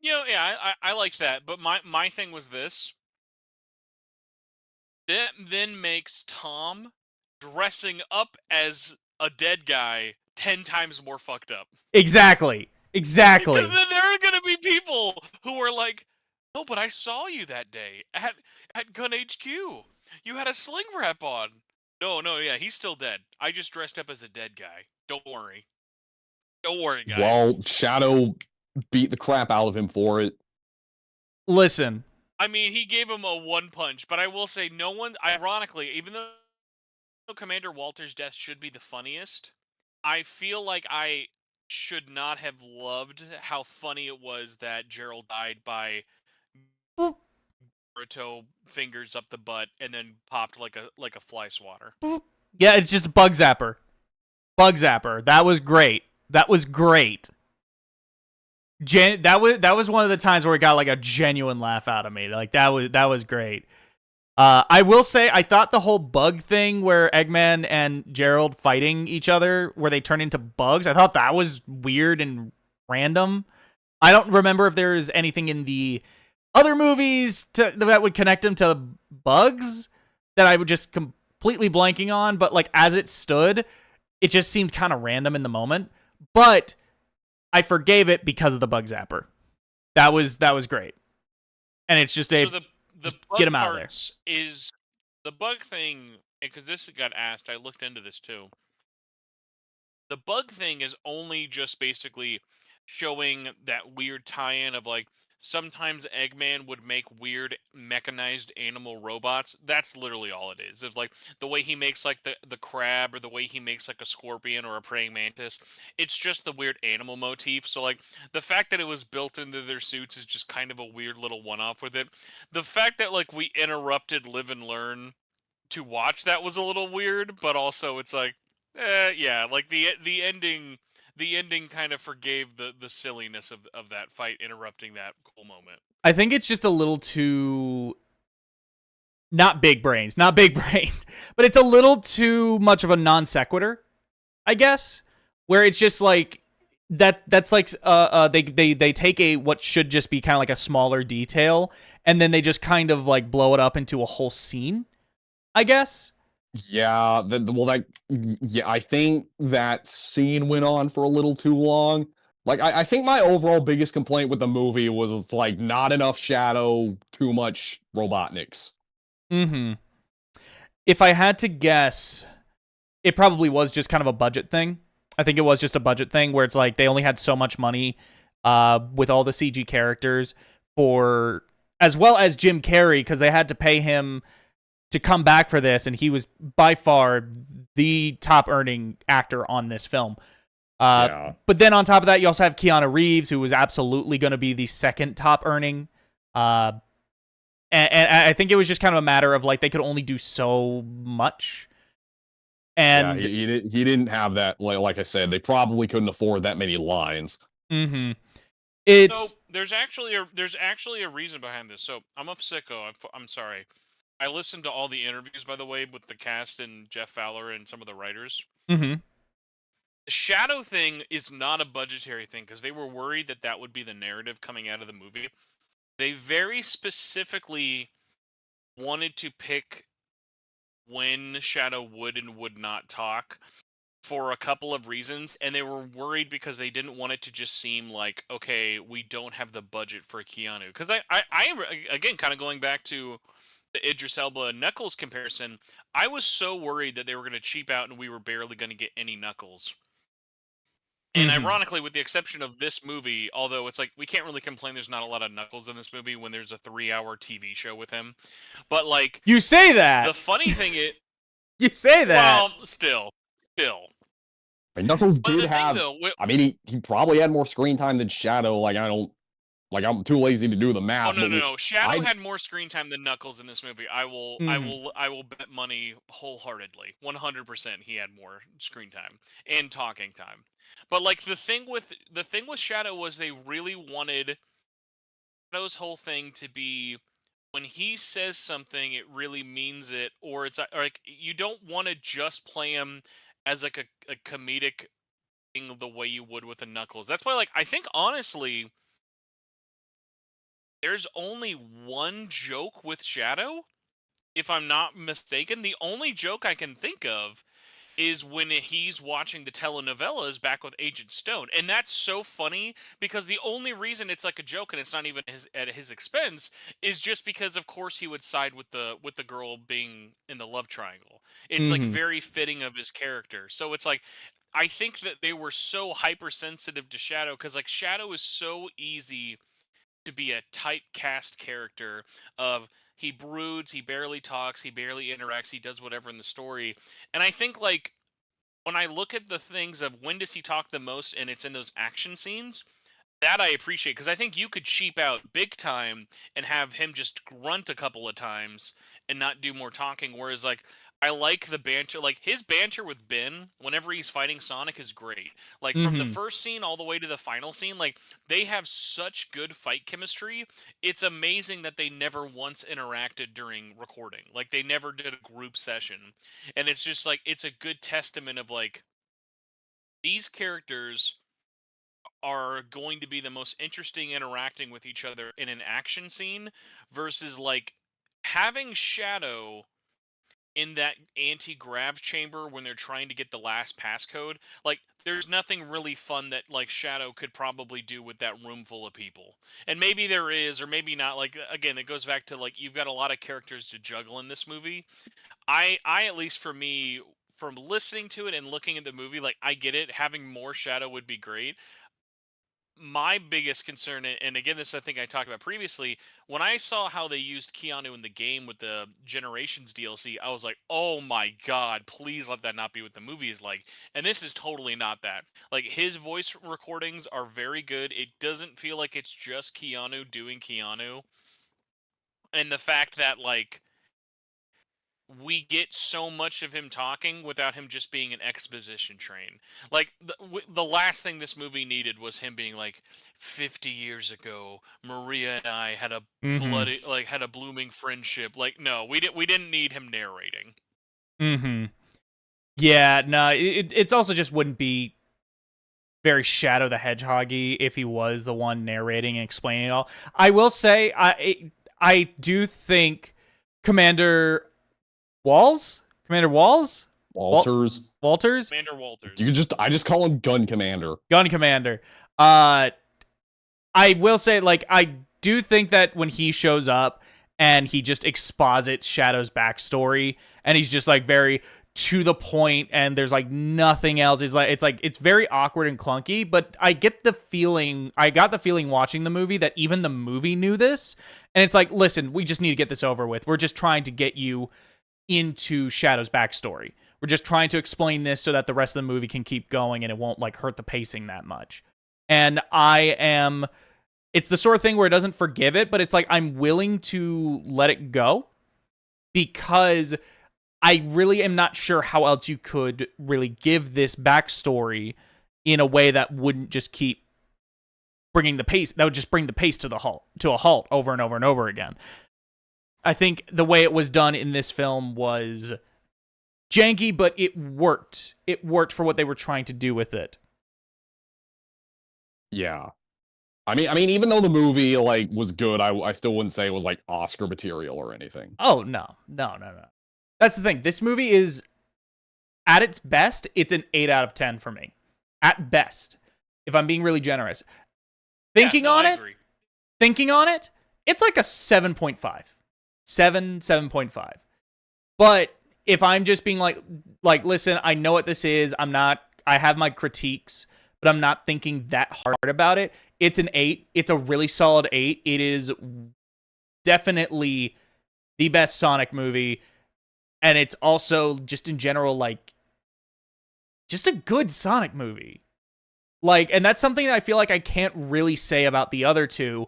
I liked that, but my thing was this. That then makes Tom dressing up as a dead guy 10 times more fucked up. Exactly. Because then there are going to be people who are like, "No, but I saw you that day at Gun HQ. You had a sling wrap on." No, yeah, he's still dead. I just dressed up as a dead guy. Don't worry. Don't worry, guys. Well, Shadow beat the crap out of him for it. Listen. I mean, he gave him a one punch, but I will say no one, ironically, even though Commander Walters' death should be the funniest, I feel like I should not have loved how funny it was that Gerald died by Naruto fingers up the butt and then popped like a fly swatter. Yeah, it's just a bug zapper. Bug zapper. That was great. That was one of the times where it got like a genuine laugh out of me. Like that was great. I will say I thought the whole bug thing where Eggman and Gerald fighting each other where they turn into bugs, I thought that was weird and random. I don't remember if there is anything in the other movies that would connect them to bugs that I would just completely blanking on, but like as it stood, it just seemed kind of random in the moment. But I forgave it because of the bug zapper. That was great. And it's just the get him out of there. Is the bug thing, because this got asked, I looked into this too. The bug thing is only just basically showing that weird tie-in of like sometimes Eggman would make weird mechanized animal robots. That's literally all it is. It's like the way he makes like the crab, or the way he makes like a scorpion or a praying mantis. It's just the weird animal motif. So like the fact that it was built into their suits is just kind of a weird little one-off with it. The fact that like we interrupted Live and Learn to watch that was a little weird, but also it's like, yeah, like the ending kind of forgave the silliness of that fight interrupting that cool moment. I think it's just a little too not big brained, but it's a little too much of a non sequitur, I guess, where it's just like that's like they take a what should just be kind of like a smaller detail and then they just kind of like blow it up into a whole scene, I guess. Yeah, I think that scene went on for a little too long. Like, I think my overall biggest complaint with the movie was, like, not enough Shadow, too much Robotniks. Mm-hmm. If I had to guess, it probably was just kind of a budget thing. I think it was just a budget thing where it's like they only had so much money with all the CG characters as well as Jim Carrey, because they had to pay him to come back for this, and he was by far the top earning actor on this film. But then on top of that, you also have Keanu Reeves, who was absolutely going to be the second top earning. And I think it was just kind of a matter of like they could only do so much. And yeah, he didn't have that. Like I said, they probably couldn't afford that many lines. Mm-hmm. So there's actually a reason behind this. So I'm a sicko. I'm sorry. I listened to all the interviews, by the way, with the cast and Jeff Fowler and some of the writers. Mm-hmm. Shadow thing is not a budgetary thing because they were worried that that would be the narrative coming out of the movie. They very specifically wanted to pick when Shadow would and would not talk for a couple of reasons, and they were worried because they didn't want it to just seem like, okay, we don't have the budget for Keanu. Because again, kind of going back to the Idris Elba and Knuckles comparison, I was so worried that they were going to cheap out and we were barely going to get any Knuckles. And ironically, with the exception of this movie, although it's like we can't really complain there's not a lot of Knuckles in this movie when there's a 3-hour TV show with him. But like, you say that. The funny thing is, you say that. Well, still. And Knuckles did have. I mean, he probably had more screen time than Shadow. I'm too lazy to do the math. Oh no! Shadow had more screen time than Knuckles in this movie. I will bet money wholeheartedly, 100%. He had more screen time and talking time. But like the thing with Shadow was they really wanted Shadow's whole thing to be when he says something, it really means it, or it's like you don't want to just play him as like a comedic thing the way you would with a Knuckles. That's why, like, I think honestly, there's only one joke with Shadow, if I'm not mistaken. The only joke I can think of is when he's watching the telenovelas back with Agent Stone. And that's so funny because the only reason it's like a joke and it's not even at his expense is just because of course he would side with the girl being in the love triangle. It's like very fitting of his character. So it's like I think that they were so hypersensitive to Shadow because like Shadow is so easy to be a typecast character of he broods, he barely talks, he barely interacts, he does whatever in the story. And I think like when I look at the things of when does he talk the most and it's in those action scenes, that I appreciate because I think you could cheap out big time and have him just grunt a couple of times and not do more talking. Whereas like I like the banter, like his banter with Ben whenever he's fighting Sonic is great. Like from the first scene all the way to the final scene, like they have such good fight chemistry. It's amazing that they never once interacted during recording. Like they never did a group session. And it's just like it's a good testament of like these characters are going to be the most interesting interacting with each other in an action scene versus like having Shadow in that anti-grav chamber when they're trying to get the last passcode. Like there's nothing really fun that like Shadow could probably do with that room full of people. And maybe there is or maybe not. Like again, it goes back to like you've got a lot of characters to juggle in this movie. I at least for me from listening to it and looking at the movie, like I get it, having more Shadow would be great. My biggest concern, and again, this I think I talked about previously, when I saw how they used Keanu in the game with the Generations DLC, I was like, oh my god, please let that not be what the movie is like. And this is totally not that. Like, his voice recordings are very good. It doesn't feel like it's just Keanu doing Keanu. And the fact that, like, we get so much of him talking without him just being an exposition train. Like the last thing this movie needed was him being like, 50 years ago, Maria and I had a bloody, like had a blooming friendship. Like, no, we didn't need him narrating. Yeah, no, it's also just wouldn't be very Shadow the Hedgehog-y if he was the one narrating and explaining it all. I will say, I do think Commander Walters. Commander Walters. I just call him Gun Commander. I will say, like, I do think that when he shows up and he just exposits Shadow's backstory and he's just like very to the point and there's like nothing else. It's very awkward and clunky, but I got the feeling watching the movie that even the movie knew this. And it's like, listen, we just need to get this over with. We're just trying to get you into Shadow's backstory. We're just trying to explain this so that the rest of the movie can keep going and it won't like hurt the pacing that much. And it's the sort of thing where it doesn't forgive it, but it's like I'm willing to let it go because I really am not sure how else you could really give this backstory in a way that wouldn't just keep bringing the pace. That would just bring the pace to a halt over and over and over again. I think the way it was done in this film was janky, but it worked. It worked for what they were trying to do with it. Yeah. I mean, even though the movie like was good, I still wouldn't say it was like Oscar material or anything. Oh no. That's the thing. This movie is, at its best, it's an 8 out of 10 for me. At best, if I'm being really generous. Thinking on it, it's like a 7.5. 7.5. But if I'm just being like, listen, I know what this is. I have my critiques, but I'm not thinking that hard about it. It's an 8. It's a really solid 8. It is definitely the best Sonic movie. And it's also, just in general, like, just a good Sonic movie. Like, and that's something that I feel like I can't really say about the other two.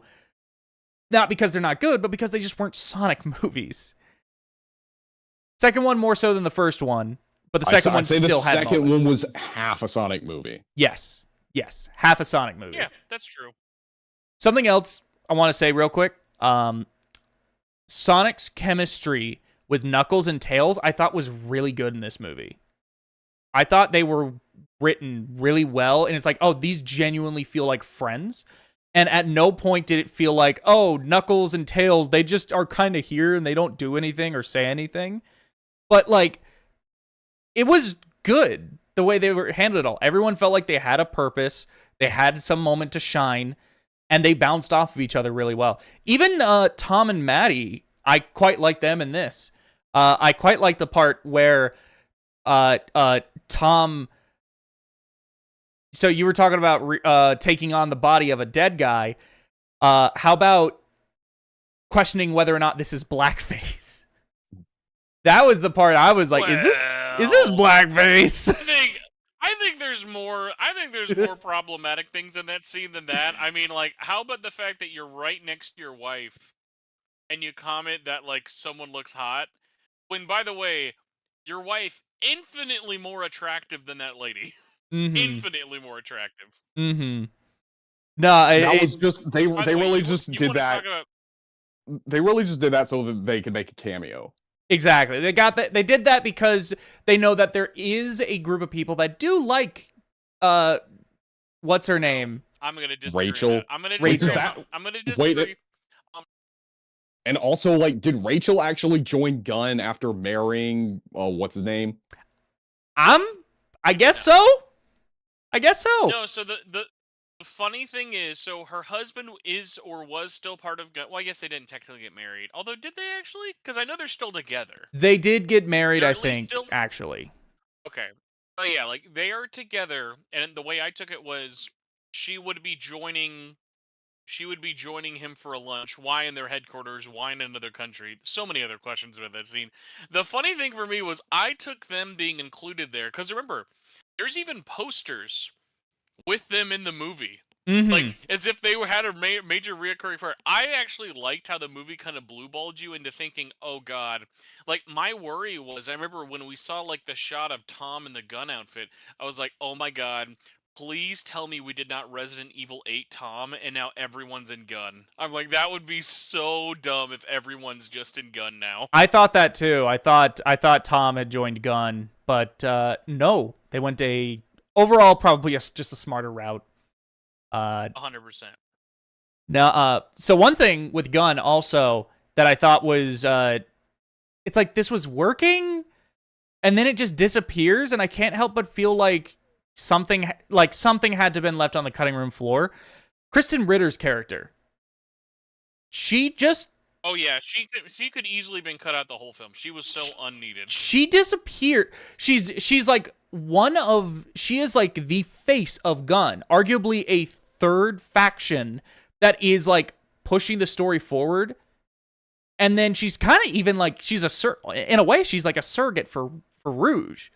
Not because they're not good, but because they just weren't Sonic movies. Second one more so than the first one, but the second one still had moments. The second one was half a Sonic movie. Yes, half a Sonic movie. Yeah, that's true. Something else I want to say real quick. Sonic's chemistry with Knuckles and Tails, I thought was really good in this movie. I thought they were written really well, and it's like, oh, these genuinely feel like friends. And at no point did it feel like, oh, Knuckles and Tails, they just are kind of here and they don't do anything or say anything. But, like, it was good the way they were handled it all. Everyone felt like they had a purpose. They had some moment to shine, and they bounced off of each other really well. Even Tom and Maddie, I quite like them in this. I quite like the part where Tom... So you were talking about taking on the body of a dead guy. How about questioning whether or not this is blackface? That was the part I was like, is this blackface? I think there's more problematic things in that scene than that. I mean, like, how about the fact that you're right next to your wife and you comment that, like, someone looks hot, when, by the way, your wife infinitely more attractive than that lady. Mm-hmm. Infinitely more attractive. Mm-hmm. No, that was just they really just did that. They really just did that so that they could make a cameo. Exactly. They got that. They did that because they know that there is a group of people that do like, what's her name? I'm gonna disagree. Rachel. I'm gonna disagree. Wait. And also, like, did Rachel actually join Gunn after marrying? What's his name? I guess so. No, so the funny thing is, so her husband is or was still part of Gunn. Well, I guess they didn't technically get married. Although, did they actually? Because I know they're still together. They did get married, I think, actually. Okay. Oh, yeah, like, they are together, and the way I took it was she would be joining him for a lunch. Why in their headquarters? Why in another country? So many other questions about that scene. The funny thing for me was I took them being included there, because remember, there's even posters with them in the movie. Mm-hmm. Like, as if they had a major reoccurring part. I actually liked how the movie kind of blue-balled you into thinking, oh god. Like, my worry was, I remember when we saw, like, the shot of Tom in the gun outfit, I was like, oh my god, please tell me we did not Resident Evil 8 Tom, and now everyone's in gun. I'm like, that would be so dumb if everyone's just in gun now. I thought that too. I thought Tom had joined Gun, but no, they went overall probably just a smarter route. 100%. Now, so one thing with Gun also that I thought was, it's like this was working, and then it just disappears, and I can't help but feel like something had to have been left on the cutting room floor. Kristen Ritter's character, she just... Oh yeah, she could easily been cut out the whole film. She was so unneeded. She disappeared. She's like she is like the face of Gun, arguably a third faction that is like pushing the story forward. And then she's kind of even like in a way she's like a surrogate for Rouge.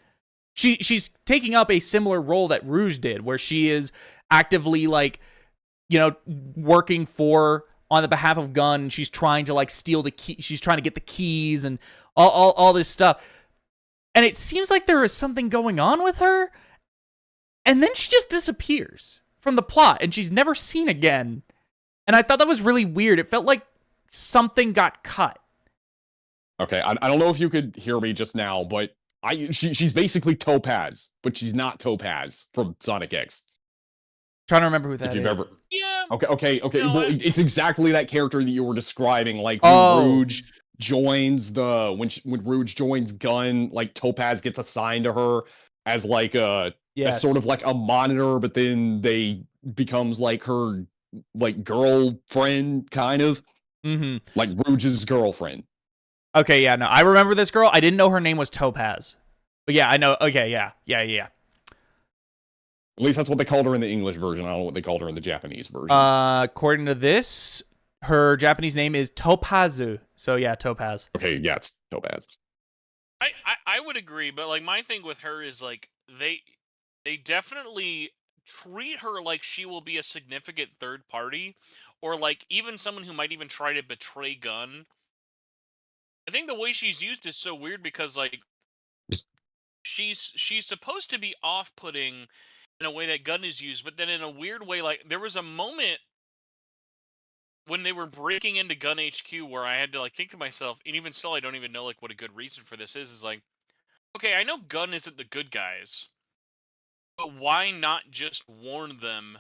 She's taking up a similar role that Rouge did, where she is actively like, you know, working on the behalf of Gun. She's trying to like steal the key. She's trying to get the keys and all this stuff. And it seems like there is something going on with her. And then she just disappears from the plot and she's never seen again. And I thought that was really weird. It felt like something got cut. Okay, I don't know if you could hear me just now, but She's basically Topaz, but she's not Topaz from Sonic X. Trying to remember who that If you've is. ever, Yeah. okay. No, Well, it's exactly that character that you were describing. Like Oh. when Rouge joins when Rouge joins Gun, like Topaz gets assigned to her as like as sort of like a monitor, but then they becomes like her like girlfriend, kind of. Like Rouge's girlfriend. Okay, yeah, no, I remember this girl. I didn't know her name was Topaz. But yeah, I know. Okay, yeah. At least that's what they called her in the English version. I don't know what they called her in the Japanese version. According to this, her Japanese name is Topazu. So yeah, Topaz. Okay, yeah, it's Topaz. I would agree, but like my thing with her is like they definitely treat her like she will be a significant third party, or like even someone who might even try to betray Gun. I think the way she's used is so weird because like she's supposed to be off-putting in a way that Gun is used, but then in a weird way, like there was a moment when they were breaking into Gun HQ where I had to like think to myself, and even still I don't even know like what a good reason for this is like, okay, I know Gun isn't the good guys, but why not just warn them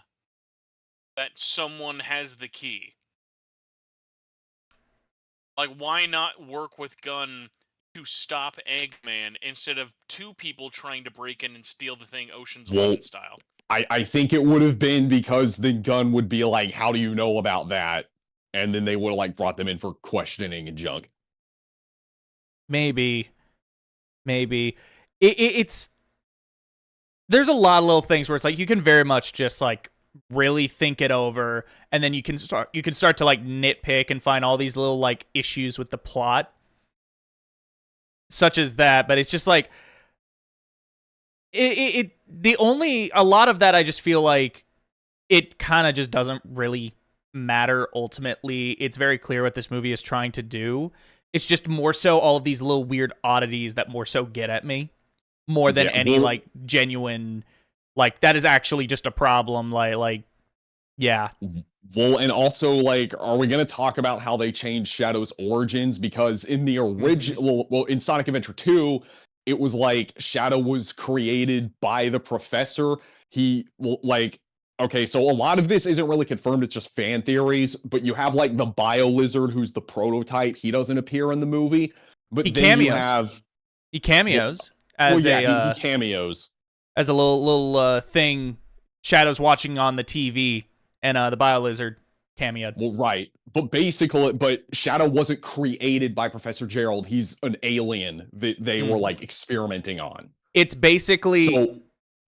that someone has the key? Like, why not work with Gun to stop Eggman instead of two people trying to break in and steal the thing Ocean's 11 style? I think it would have been because the Gun would be like, how do you know about that? And then they would have like brought them in for questioning and junk. Maybe. It's there's a lot of little things where it's like you can very much just like really think it over, and then you can start to like nitpick and find all these little like issues with the plot, such as that. But it's just like a lot of that I just feel like it kind of just doesn't really matter ultimately. It's very clear what this movie is trying to do. It's just more so all of these little weird oddities that more so get at me more than any like genuine, like that is actually just a problem. Like, yeah. Well, and also like, are we going to talk about how they changed Shadow's origins? Because in the original, well, in Sonic Adventure 2, it was like Shadow was created by the professor. Okay, so a lot of this isn't really confirmed, it's just fan theories, but you have like the Bio Lizard who's the prototype. He doesn't appear in the movie, but he then cameos. You have he cameos he cameos as a little thing. Shadow's watching on the TV, and the Bio Lizard cameoed. Well, right, but Shadow wasn't created by Professor Gerald. He's an alien that they were like experimenting on. It's basically so.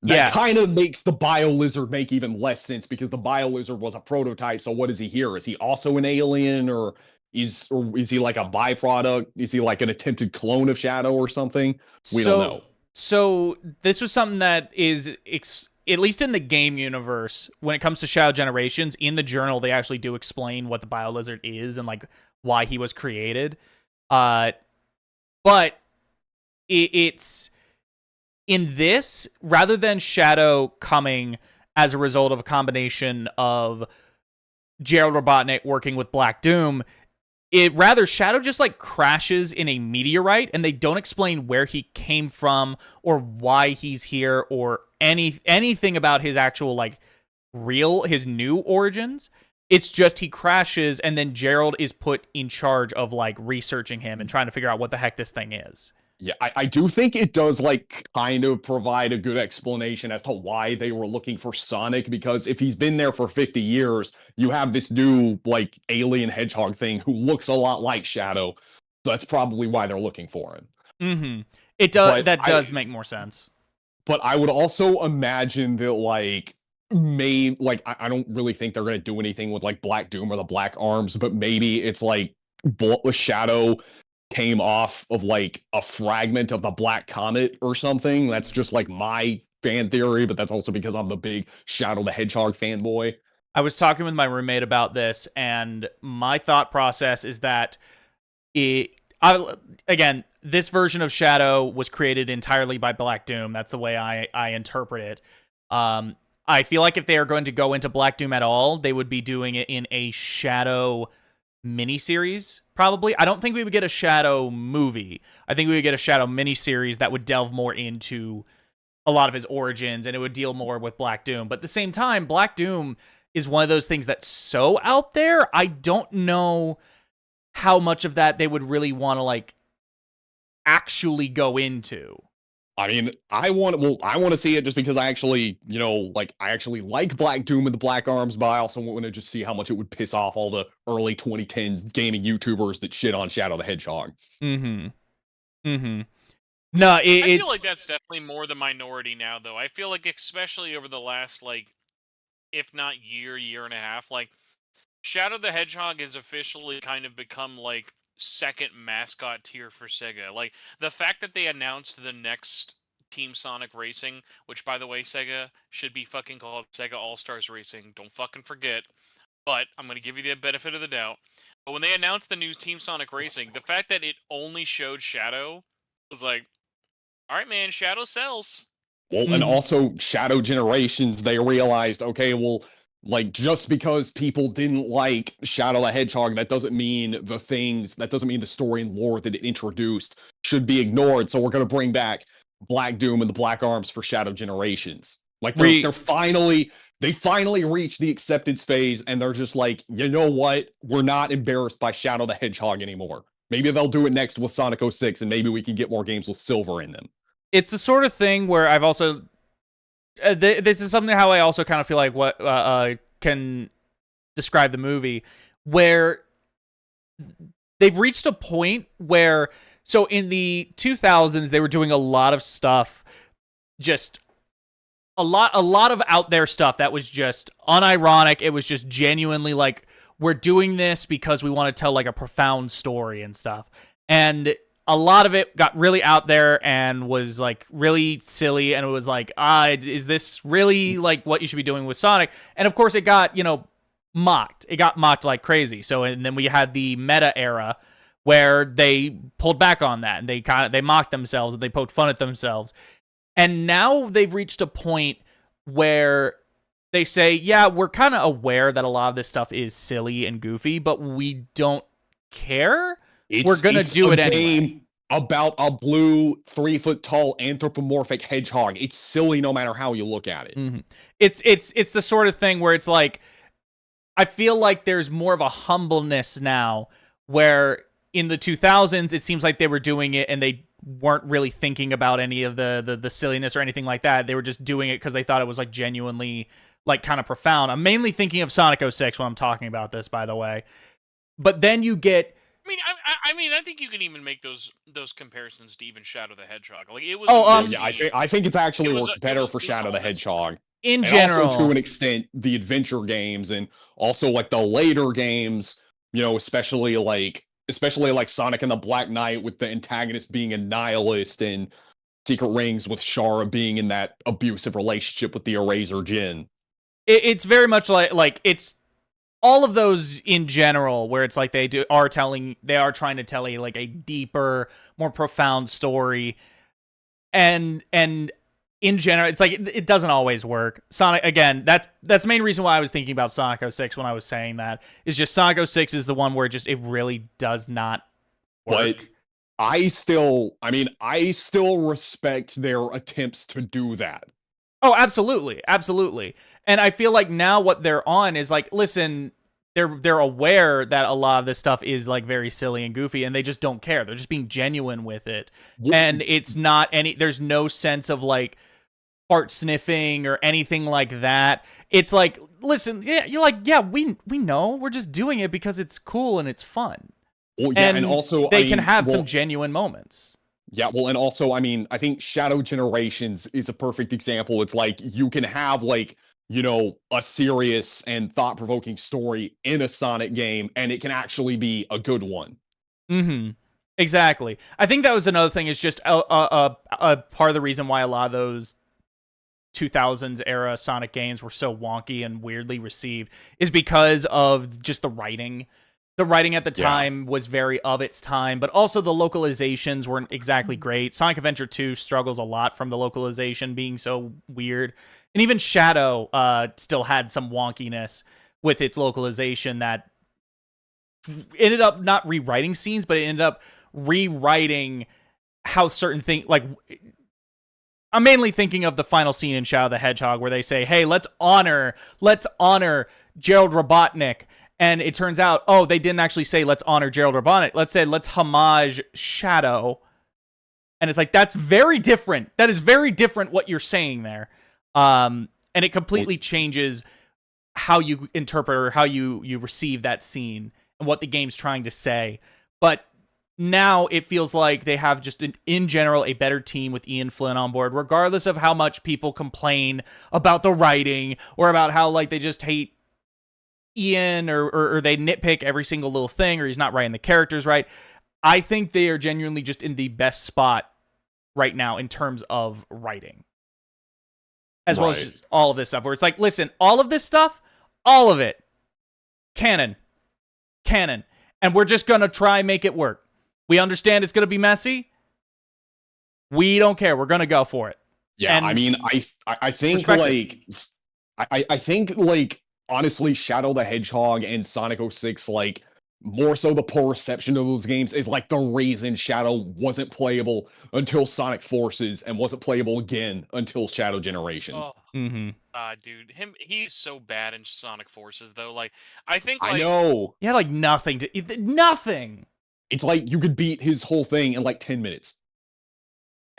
That kind of makes the Bio Lizard make even less sense because the Bio Lizard was a prototype. So what is he here? Is he also an alien, or is he like a byproduct? Is he like an attempted clone of Shadow or something? We don't know. So this was something that is at least in the game universe, when it comes to Shadow Generations, in the journal they actually do explain what the Bio Lizard is and like why he was created. But it's in this, rather than Shadow coming as a result of a combination of Gerald Robotnik working with Black Doom, Shadow just like crashes in a meteorite, and they don't explain where he came from or why he's here or anything about his actual like his new origins. It's just he crashes, and then Gerald is put in charge of like researching him and trying to figure out what the heck this thing is. Yeah, I do think it does like kind of provide a good explanation as to why they were looking for Sonic, because if he's been there for 50 years, you have this new like alien hedgehog thing who looks a lot like Shadow. So that's probably why they're looking for him. It does. That does make more sense. But I would also imagine that like I don't really think they're going to do anything with like Black Doom or the Black Arms, but maybe it's like Shadow came off of like a fragment of the Black Comet or something. That's just like my fan theory, but that's also because I'm the big Shadow the Hedgehog fanboy. I was talking with my roommate about this, and my thought process is that again, this version of Shadow was created entirely by Black Doom. That's the way I interpret it. I feel like if they are going to go into Black Doom at all, they would be doing it in a Shadow miniseries, probably. I don't think we would get a Shadow movie. I think we would get a Shadow miniseries that would delve more into a lot of his origins, and it would deal more with Black Doom. But at the same time, Black Doom is one of those things that's so out there, I don't know how much of that they would really want to, like, actually go into. I mean, I want to see it just because I actually, I actually like Black Doom and the Black Arms, but I also want to just see how much it would piss off all the early 2010s gaming YouTubers that shit on Shadow the Hedgehog. No, I feel like that's definitely more the minority now, though. I feel like, especially over the last, like, if not year and a half, like, Shadow the Hedgehog has officially kind of become, like, second mascot tier for Sega. Like, the fact that they announced the next Team Sonic Racing, which, by the way, Sega, should be fucking called Sega All-Stars Racing. Don't fucking forget. But I'm going to give you the benefit of the doubt. But when they announced the new Team Sonic Racing, the fact that it only showed Shadow was like, all right, man, Shadow sells. Well, and also Shadow Generations, they realized, okay, well, like, just because people didn't like Shadow the Hedgehog, that doesn't mean the story and lore that it introduced should be ignored. So we're going to bring back Black Doom and the Black Arms for Shadow Generations. Like, they finally reached the acceptance phase, and they're just like, you know what? We're not embarrassed by Shadow the Hedgehog anymore. Maybe they'll do it next with Sonic 06, and maybe we can get more games with Silver in them. It's the sort of thing where I've also... this is something how I also kind of feel like what can describe the movie, where they've reached a point where... So in the 2000s, they were doing a lot of stuff, just a lot of out there stuff that was just unironic. It was just genuinely like, we're doing this because we want to tell like a profound story and stuff. And a lot of it got really out there and was like really silly, and it was like, is this really like what you should be doing with Sonic? And of course it got, mocked. It got mocked like crazy. So, and then we had the meta era where they pulled back on that, and they mocked themselves and they poked fun at themselves. And now they've reached a point where they say, yeah, we're kind of aware that a lot of this stuff is silly and goofy, but we don't care. We're going to do it anyway. Game about a blue 3-foot-tall anthropomorphic hedgehog. It's silly no matter how you look at it. Mm-hmm. It's the sort of thing where it's like, I feel like there's more of a humbleness now, where in the 2000s, it seems like they were doing it and they weren't really thinking about any of the silliness or anything like that. They were just doing it because they thought it was like genuinely like kind of profound. I'm mainly thinking of Sonic 06 when I'm talking about this, by the way. But then you get... I think you can even make those comparisons to even Shadow the Hedgehog. Like, it was. Yeah, I think it's actually works better for Shadow the Hedgehog. In general, also to an extent, the adventure games and also like the later games, especially like Sonic and the Black Knight, with the antagonist being a nihilist, and Secret Rings with Shara being in that abusive relationship with the Eraser Djinn. It's very much like it's all of those in general, where it's like they are trying to tell a deeper, more profound story, and in general, it's like it doesn't always work. Sonic, again, that's the main reason why I was thinking about Sonic 06 when I was saying that, is just Sonic 06 is the one where it really does not work. But I still respect their attempts to do that. Oh, absolutely. And I feel like now what they're on is like, listen, they're aware that a lot of this stuff is like very silly and goofy, and they just don't care. They're just being genuine with it. Yeah. And it's not there's no sense of like fart sniffing or anything like that. It's like, listen, we know, we're just doing it because it's cool and it's fun. Well, yeah, and also they can have some genuine moments. Yeah, well, and also, I think Shadow Generations is a perfect example. It's like, you can have like, a serious and thought-provoking story in a Sonic game, and it can actually be a good one. Mm-hmm. Exactly. I think that was another thing, is just a part of the reason why a lot of those 2000s era Sonic games were so wonky and weirdly received is because of just the writing. The writing at the time was very of its time, but also the localizations weren't exactly great. Sonic Adventure 2 struggles a lot from the localization being so weird. And even Shadow still had some wonkiness with its localization that ended up not rewriting scenes, but it ended up rewriting how certain things, like, I'm mainly thinking of the final scene in Shadow the Hedgehog where they say, hey, let's honor Gerald Robotnik. And it turns out, oh, they didn't actually say let's honor Gerald Robotnik. Let's say let's homage Shadow. And it's like, that's very different. That is very different what you're saying there. And it completely changes how you interpret or how you receive that scene and what the game's trying to say. But now it feels like they have just in general a better team with Ian Flynn on board, regardless of how much people complain about the writing or about how like they just hate Ian or they nitpick every single little thing or he's not writing the characters right. I think they are genuinely just in the best spot right now in terms of writing. As well as just all of this stuff where it's like, listen, all of this stuff, all of it, canon. And we're just going to try and make it work. We understand it's going to be messy. We don't care. We're going to go for it. Yeah, and I mean, I think like I think like honestly, Shadow the Hedgehog and Sonic 06, like more so the poor reception of those games is like the reason Shadow wasn't playable until Sonic Forces and wasn't playable again until Shadow Generations. Dude, he's so bad in Sonic Forces though. Like, I think like, I know. He had like nothing. It's like you could beat his whole thing in like 10 minutes.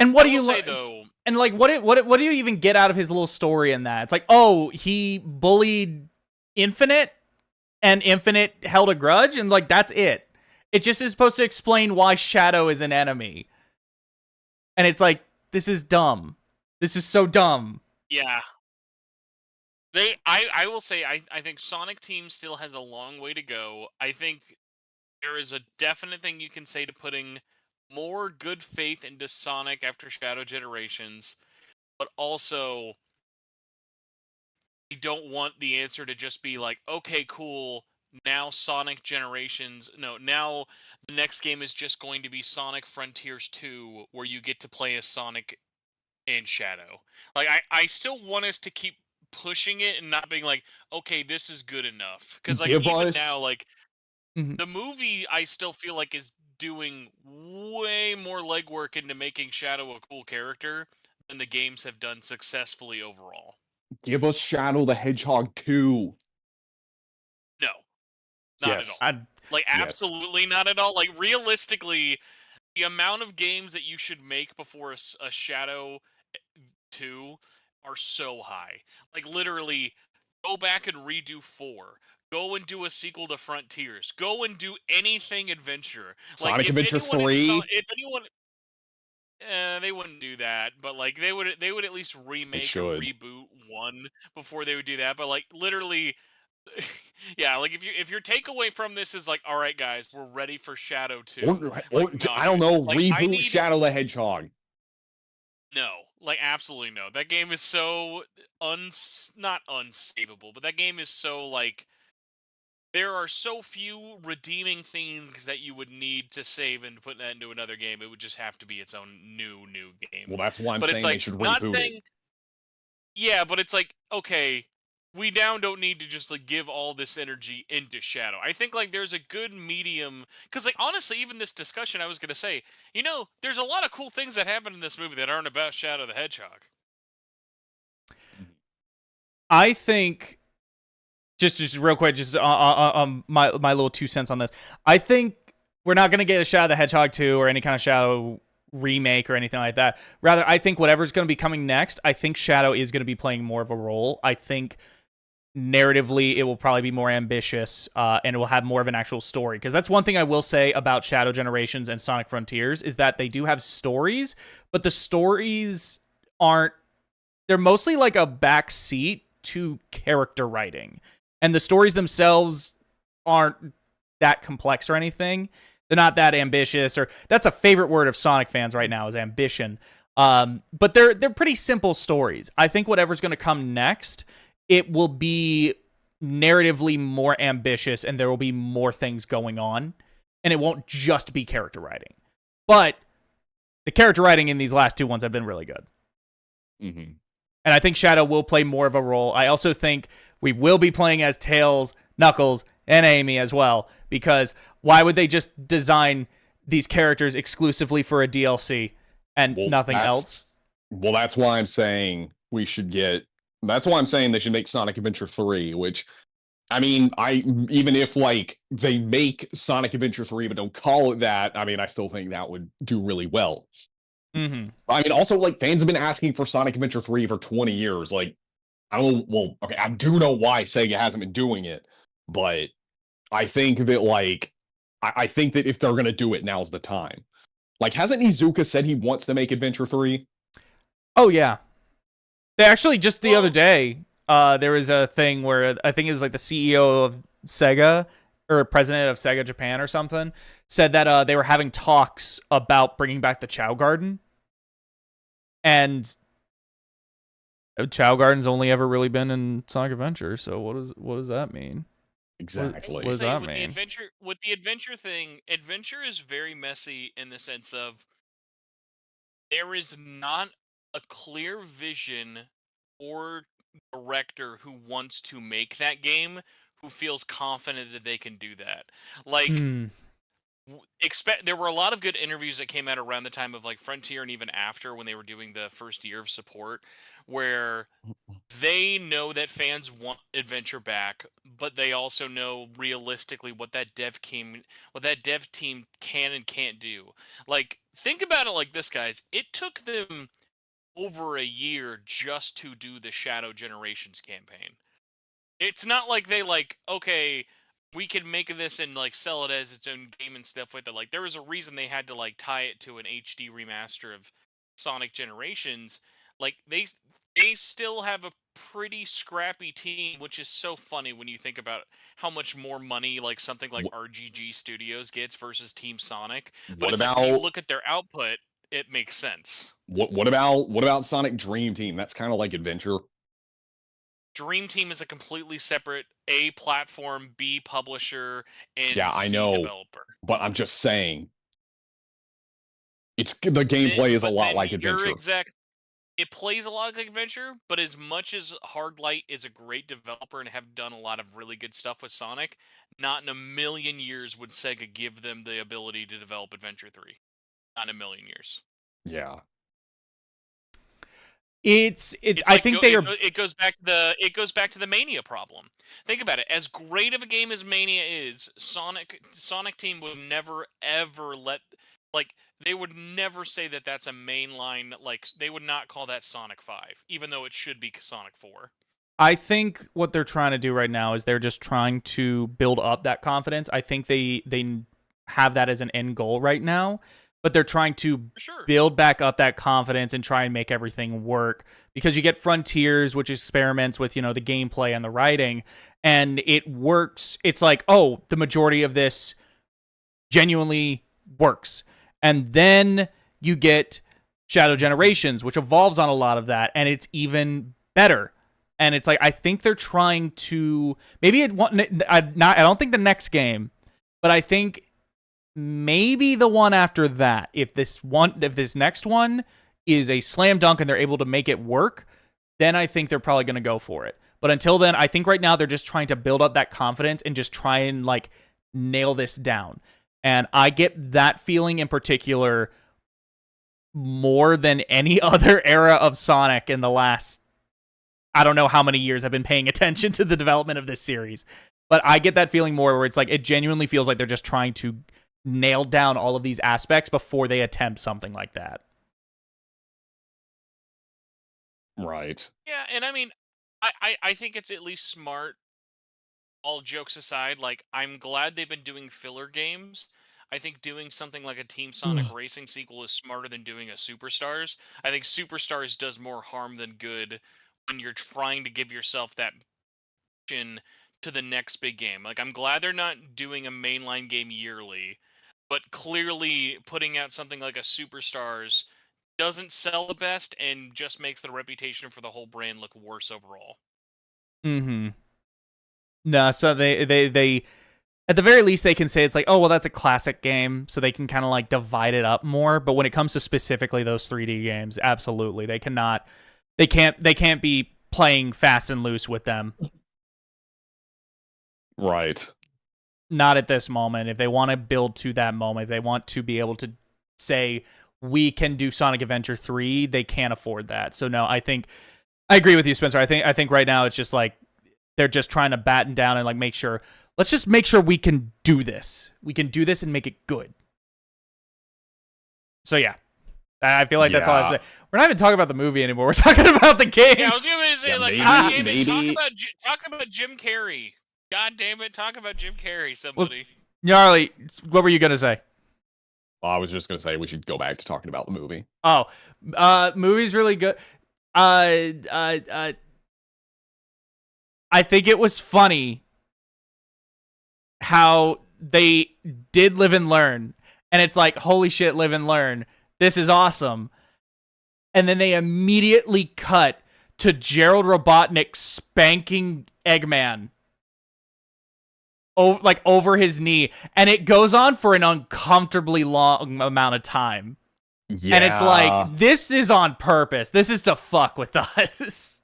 And what do you say though? And like, what do you even get out of his little story in that? It's like, oh, he bullied Infinite, and Infinite held a grudge, and like that's it. It just is supposed to explain why Shadow is an enemy, and it's like, this is dumb. This is so dumb. Yeah. I will say I think Sonic Team still has a long way to go. I think there is a definite thing you can say to putting more good faith into Sonic after Shadow Generations, but also I don't want the answer to just be like, okay, cool, now Sonic Generations, now the next game is just going to be Sonic Frontiers 2, where you get to play as Sonic and Shadow. Like, I still want us to keep pushing it and not being like, okay, this is good enough. Because like now, like the movie, I still feel like is doing way more legwork into making Shadow a cool character than the games have done successfully overall. Give us Shadow the Hedgehog 2. No, not at all. Like, absolutely not at all. Like, realistically, the amount of games that you should make before a Shadow 2 are so high. Like, literally, go back and redo 4. Go and do a sequel to Frontiers. Go and do anything adventure. Sonic like, Adventure 3. If anyone, they wouldn't do that. But like, they would at least remake or reboot 1 before they would do that. But like, literally, yeah. Like, if your takeaway from this is like, all right, guys, we're ready for Shadow 2. I don't know. Like, reboot Shadow the Hedgehog. No, like, absolutely no. That game is so not unsavable, but that game is so like, there are so few redeeming things that you would need to save and put that into another game. It would just have to be its own new game. Well, that's why I'm saying they should reboot it. Yeah, but it's like, okay, we now don't need to just like give all this energy into Shadow. I think like there's a good medium, because like honestly, even this discussion, I was gonna say, there's a lot of cool things that happen in this movie that aren't about Shadow the Hedgehog. I think, just real quick, just my little 2 cents on this. I think we're not gonna get a Shadow the Hedgehog 2 or any kind of Shadow remake or anything like that. Rather, I think whatever's going to be coming next, I think Shadow is going to be playing more of a role. I think narratively, it will probably be more ambitious, and it will have more of an actual story. Because that's one thing I will say about Shadow Generations and Sonic Frontiers is that they do have stories, but the stories they're mostly like a backseat to character writing. And the stories themselves aren't that complex or anything. They're not that ambitious, or that's a favorite word of Sonic fans right now is ambition. But they're pretty simple stories. I think whatever's going to come next, it will be narratively more ambitious, and there will be more things going on, and it won't just be character writing. But the character writing in these last 2 ones have been really good. Mm-hmm. And I think Shadow will play more of a role. I also think we will be playing as Tails Knuckles, and Amy as well. Because why would they just design these characters exclusively for a DLC and nothing else? Well, that's why I'm saying we should get. That's why I'm saying they should make Sonic Adventure 3, which, I mean, even if like they make Sonic Adventure 3 but don't call it that, I mean, I still think that would do really well. Mm-hmm. I mean, also, like, fans have been asking for Sonic Adventure 3 for 20 years. Like, I don't know. Well, okay, I do know why Sega hasn't been doing it, but I think that, like, I think that if they're gonna do it, now's the time. Like, hasn't Iizuka said he wants to make Adventure 3? Oh, yeah. They actually, just the other day, there was a thing where I think it was like the CEO of Sega, or president of Sega Japan or something, said that they were having talks about bringing back the Chow Garden. And Chow Garden's only ever really been in Sonic Adventure, so what does that mean? Exactly. What does that mean? With the adventure thing, adventure is very messy in the sense of there is not a clear vision or director who wants to make that game who feels confident that they can do that. Like, there were a lot of good interviews that came out around the time of like Frontier and even after when they were doing the first year of support, where they know that fans want adventure back, but they also know realistically what that dev team can and can't do. Like, think about it like this, guys. It took them over a year just to do the Shadow Generations campaign. It's not like they like, okay, we can make this and like sell it as its own game and stuff like that. Like, there was a reason they had to like tie it to an HD remaster of Sonic Generations. Like, they still have a pretty scrappy team, which is so funny when you think about how much more money like something like RGG Studios gets versus Team Sonic. But What it's about like, when you look at their output, it makes sense. what about Sonic Dream Team? That's kind of like adventure. Dream Team is a completely separate A platform, B publisher, and Yeah, I C know, developer. but I'm just saying, the gameplay is a But lot then like you're adventure. it plays a lot like adventure, but as much as Hardlight is a great developer and have done a lot of really good stuff with Sonic, not in a million years would Sega give them the ability to develop Adventure 3. Not in a million years. Yeah. It's I like think it goes back to the Mania problem. Think about it. As great of a game as Mania is, Sonic Team would never ever they would never say that that's a mainline, like, they would not call that Sonic 5, even though it should be Sonic 4. I think what they're trying to do right now is they're just trying to build up that confidence. I think they have that as an end goal right now, but they're trying to build back up that confidence and try and make everything work, because you get Frontiers, which experiments with, the gameplay and the writing, and it works. It's like, oh, the majority of this genuinely works. And then you get Shadow Generations, which evolves on a lot of that, and it's even better. And it's like, I think they're trying to, maybe I don't think the next game, but I think maybe the one after that, if this next one is a slam dunk and they're able to make it work, then I think they're probably going to go for it. But until then, I think right now they're just trying to build up that confidence and just try and like nail this down. And I get that feeling in particular more than any other era of Sonic in the last, I don't know how many years I've been paying attention to the development of this series. But I get that feeling more where it's like, it genuinely feels like they're just trying to nail down all of these aspects before they attempt something like that. Right. Yeah, and I mean, I think it's at least smart, all jokes aside. Like, I'm glad they've been doing filler games. I think doing something like a Team Sonic Racing sequel is smarter than doing a Superstars. I think Superstars does more harm than good when you're trying to give yourself that to the next big game. Like, I'm glad they're not doing a mainline game yearly, but clearly putting out something like a Superstars doesn't sell the best and just makes the reputation for the whole brand look worse overall. Mm-hmm. No, so they at the very least they can say it's like, oh, well, that's a classic game, so they can kind of like divide it up more. But when it comes to specifically those 3D games, absolutely, they can't be playing fast and loose with them. Right. Not at this moment. If they want to build to that moment, if they want to be able to say we can do Sonic Adventure 3, they can't afford that. So no, I think I agree with you, Spencer. I think right now it's just like they're just trying to batten down and like make sure. Let's just make sure we can do this. We can do this and make it good. So yeah, I feel like that's all I have to say. We're not even talking about the movie anymore. We're talking about the game. Yeah, I was going to say, maybe. Talk about Jim Carrey. God damn it, talk about Jim Carrey, somebody. Well, Gnarly, what were you going to say? I was just going to say we should go back to talking about the movie. Oh, movie's really good. I think it was funny how they did Live and Learn, and it's like, holy shit, Live and Learn. This is awesome. And then they immediately cut to Gerald Robotnik spanking Eggman over his knee, and it goes on for an uncomfortably long amount of time. Yeah. And it's like, this is on purpose. This is to fuck with us.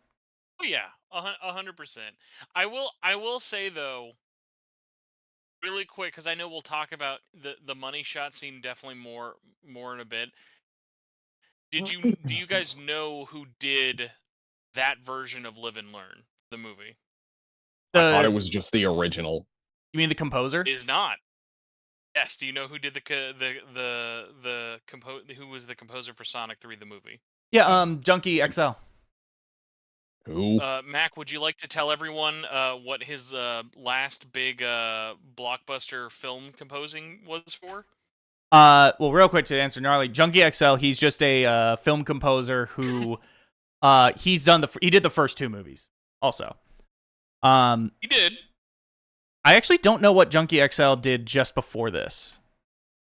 Oh yeah, 100%. I will say though, really quick, because I know we'll talk about the money shot scene definitely more in a bit. Do you guys know who did that version of Live and Learn, the movie? I thought it was just the original. You mean the composer? It is not. Yes. Do you know who did who was the composer for Sonic 3 the movie? Yeah, Junkie XL. Who? Mac, would you like to tell everyone what his last big blockbuster film composing was for? Well, real quick to answer Gnarly, Junkie XL, he's just a film composer who he did the first two movies also. He did. I actually don't know what Junkie XL did just before this.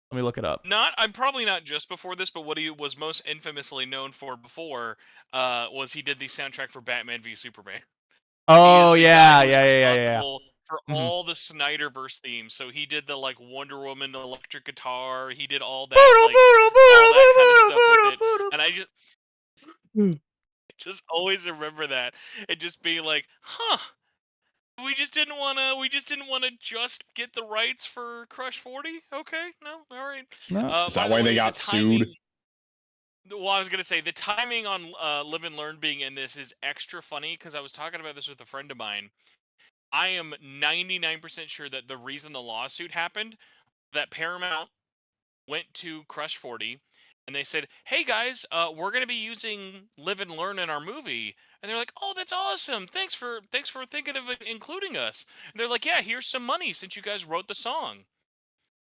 Let me look it up. I'm probably not just before this, but what he was most infamously known for before was he did the soundtrack for Batman v Superman. Oh yeah. For all the Snyderverse themes, so he did the like Wonder Woman electric guitar. He did all that, all that kind of stuff with it, and I just always remember that and just being like, huh. We just didn't want to just get the rights for Crush 40. Okay, no, all right. No. Is that why they got sued? Well, I was gonna say the timing on Live and Learn being in this is extra funny because I was talking about this with a friend of mine. I am 99% sure that the reason the lawsuit happened, that Paramount went to Crush 40 and they said, "Hey guys, we're going to be using Live and Learn in our movie." And they're like, "Oh, that's awesome. Thanks for thinking of including us." And they're like, "Yeah, here's some money since you guys wrote the song."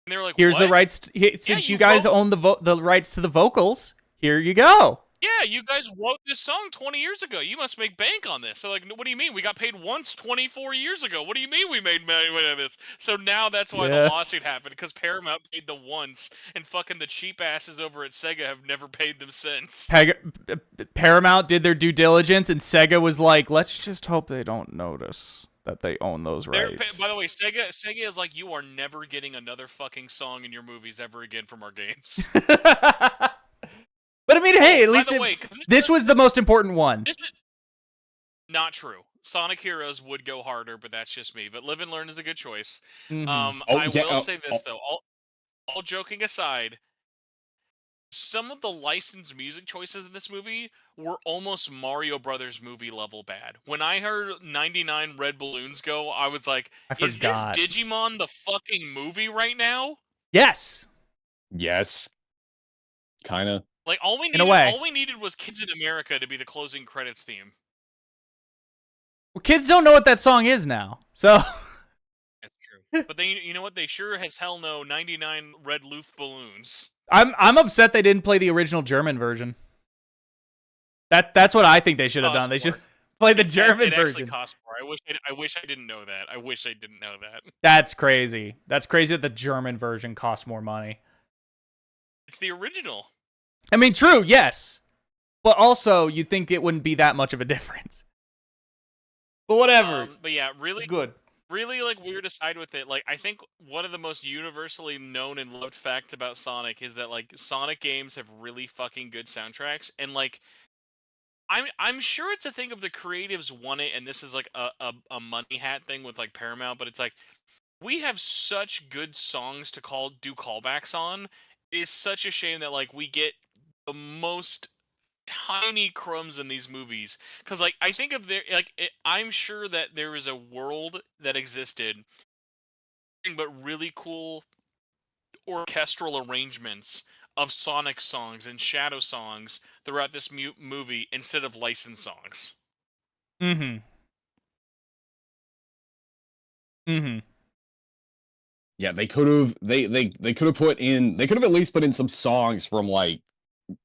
And they're like, "Here's what? the rights since you guys own the rights to the vocals. Here you go." Yeah, you guys wrote this song 20 years ago. You must make bank on this. So like, what do you mean? We got paid once 24 years ago. What do you mean we made money on this? So now that's why the lawsuit happened, because Paramount paid the once, and fucking the cheap asses over at Sega have never paid them since. Paramount did their due diligence, and Sega was like, let's just hope they don't notice that they own those rights. By the way, Sega is like, you are never getting another fucking song in your movies ever again from our games. But I mean, hey, at least this was the most important one. Not true. Sonic Heroes would go harder, but that's just me. But Live and Learn is a good choice. Mm-hmm. I will say this, though. All joking aside, some of the licensed music choices in this movie were almost Mario Brothers movie level bad. When I heard 99 Red Balloons go, I was like, is this Digimon the fucking movie right now? Yes. Yes. Kind of. Like, all we needed was Kids in America to be the closing credits theme. Well, kids don't know what that song is now, so... That's true. But you know what? They sure as hell know 99 Red Luft Balloons. I'm upset they didn't play the original German version. That's what I think they should have done. They should play the German version. It actually cost more. I wish I didn't know that. I wish I didn't know that. That's crazy. That's crazy that the German version costs more money. It's the original. I mean, true, yes. But also, you'd think it wouldn't be that much of a difference. But whatever. But yeah, really it's good. Really, like, weird aside with it, like, I think one of the most universally known and loved facts about Sonic is that, like, Sonic games have really fucking good soundtracks, and, like, I'm sure it's a thing of the creatives want it, and this is like a money hat thing with like Paramount, but it's like we have such good songs to do callbacks on. It is such a shame that like we get the most tiny crumbs in these movies, because like I think of I'm sure that there is a world that existed but really cool orchestral arrangements of Sonic songs and Shadow songs throughout this movie instead of licensed songs. Mm-hmm. Mm-hmm. Yeah, they could have they could have at least put in some songs from like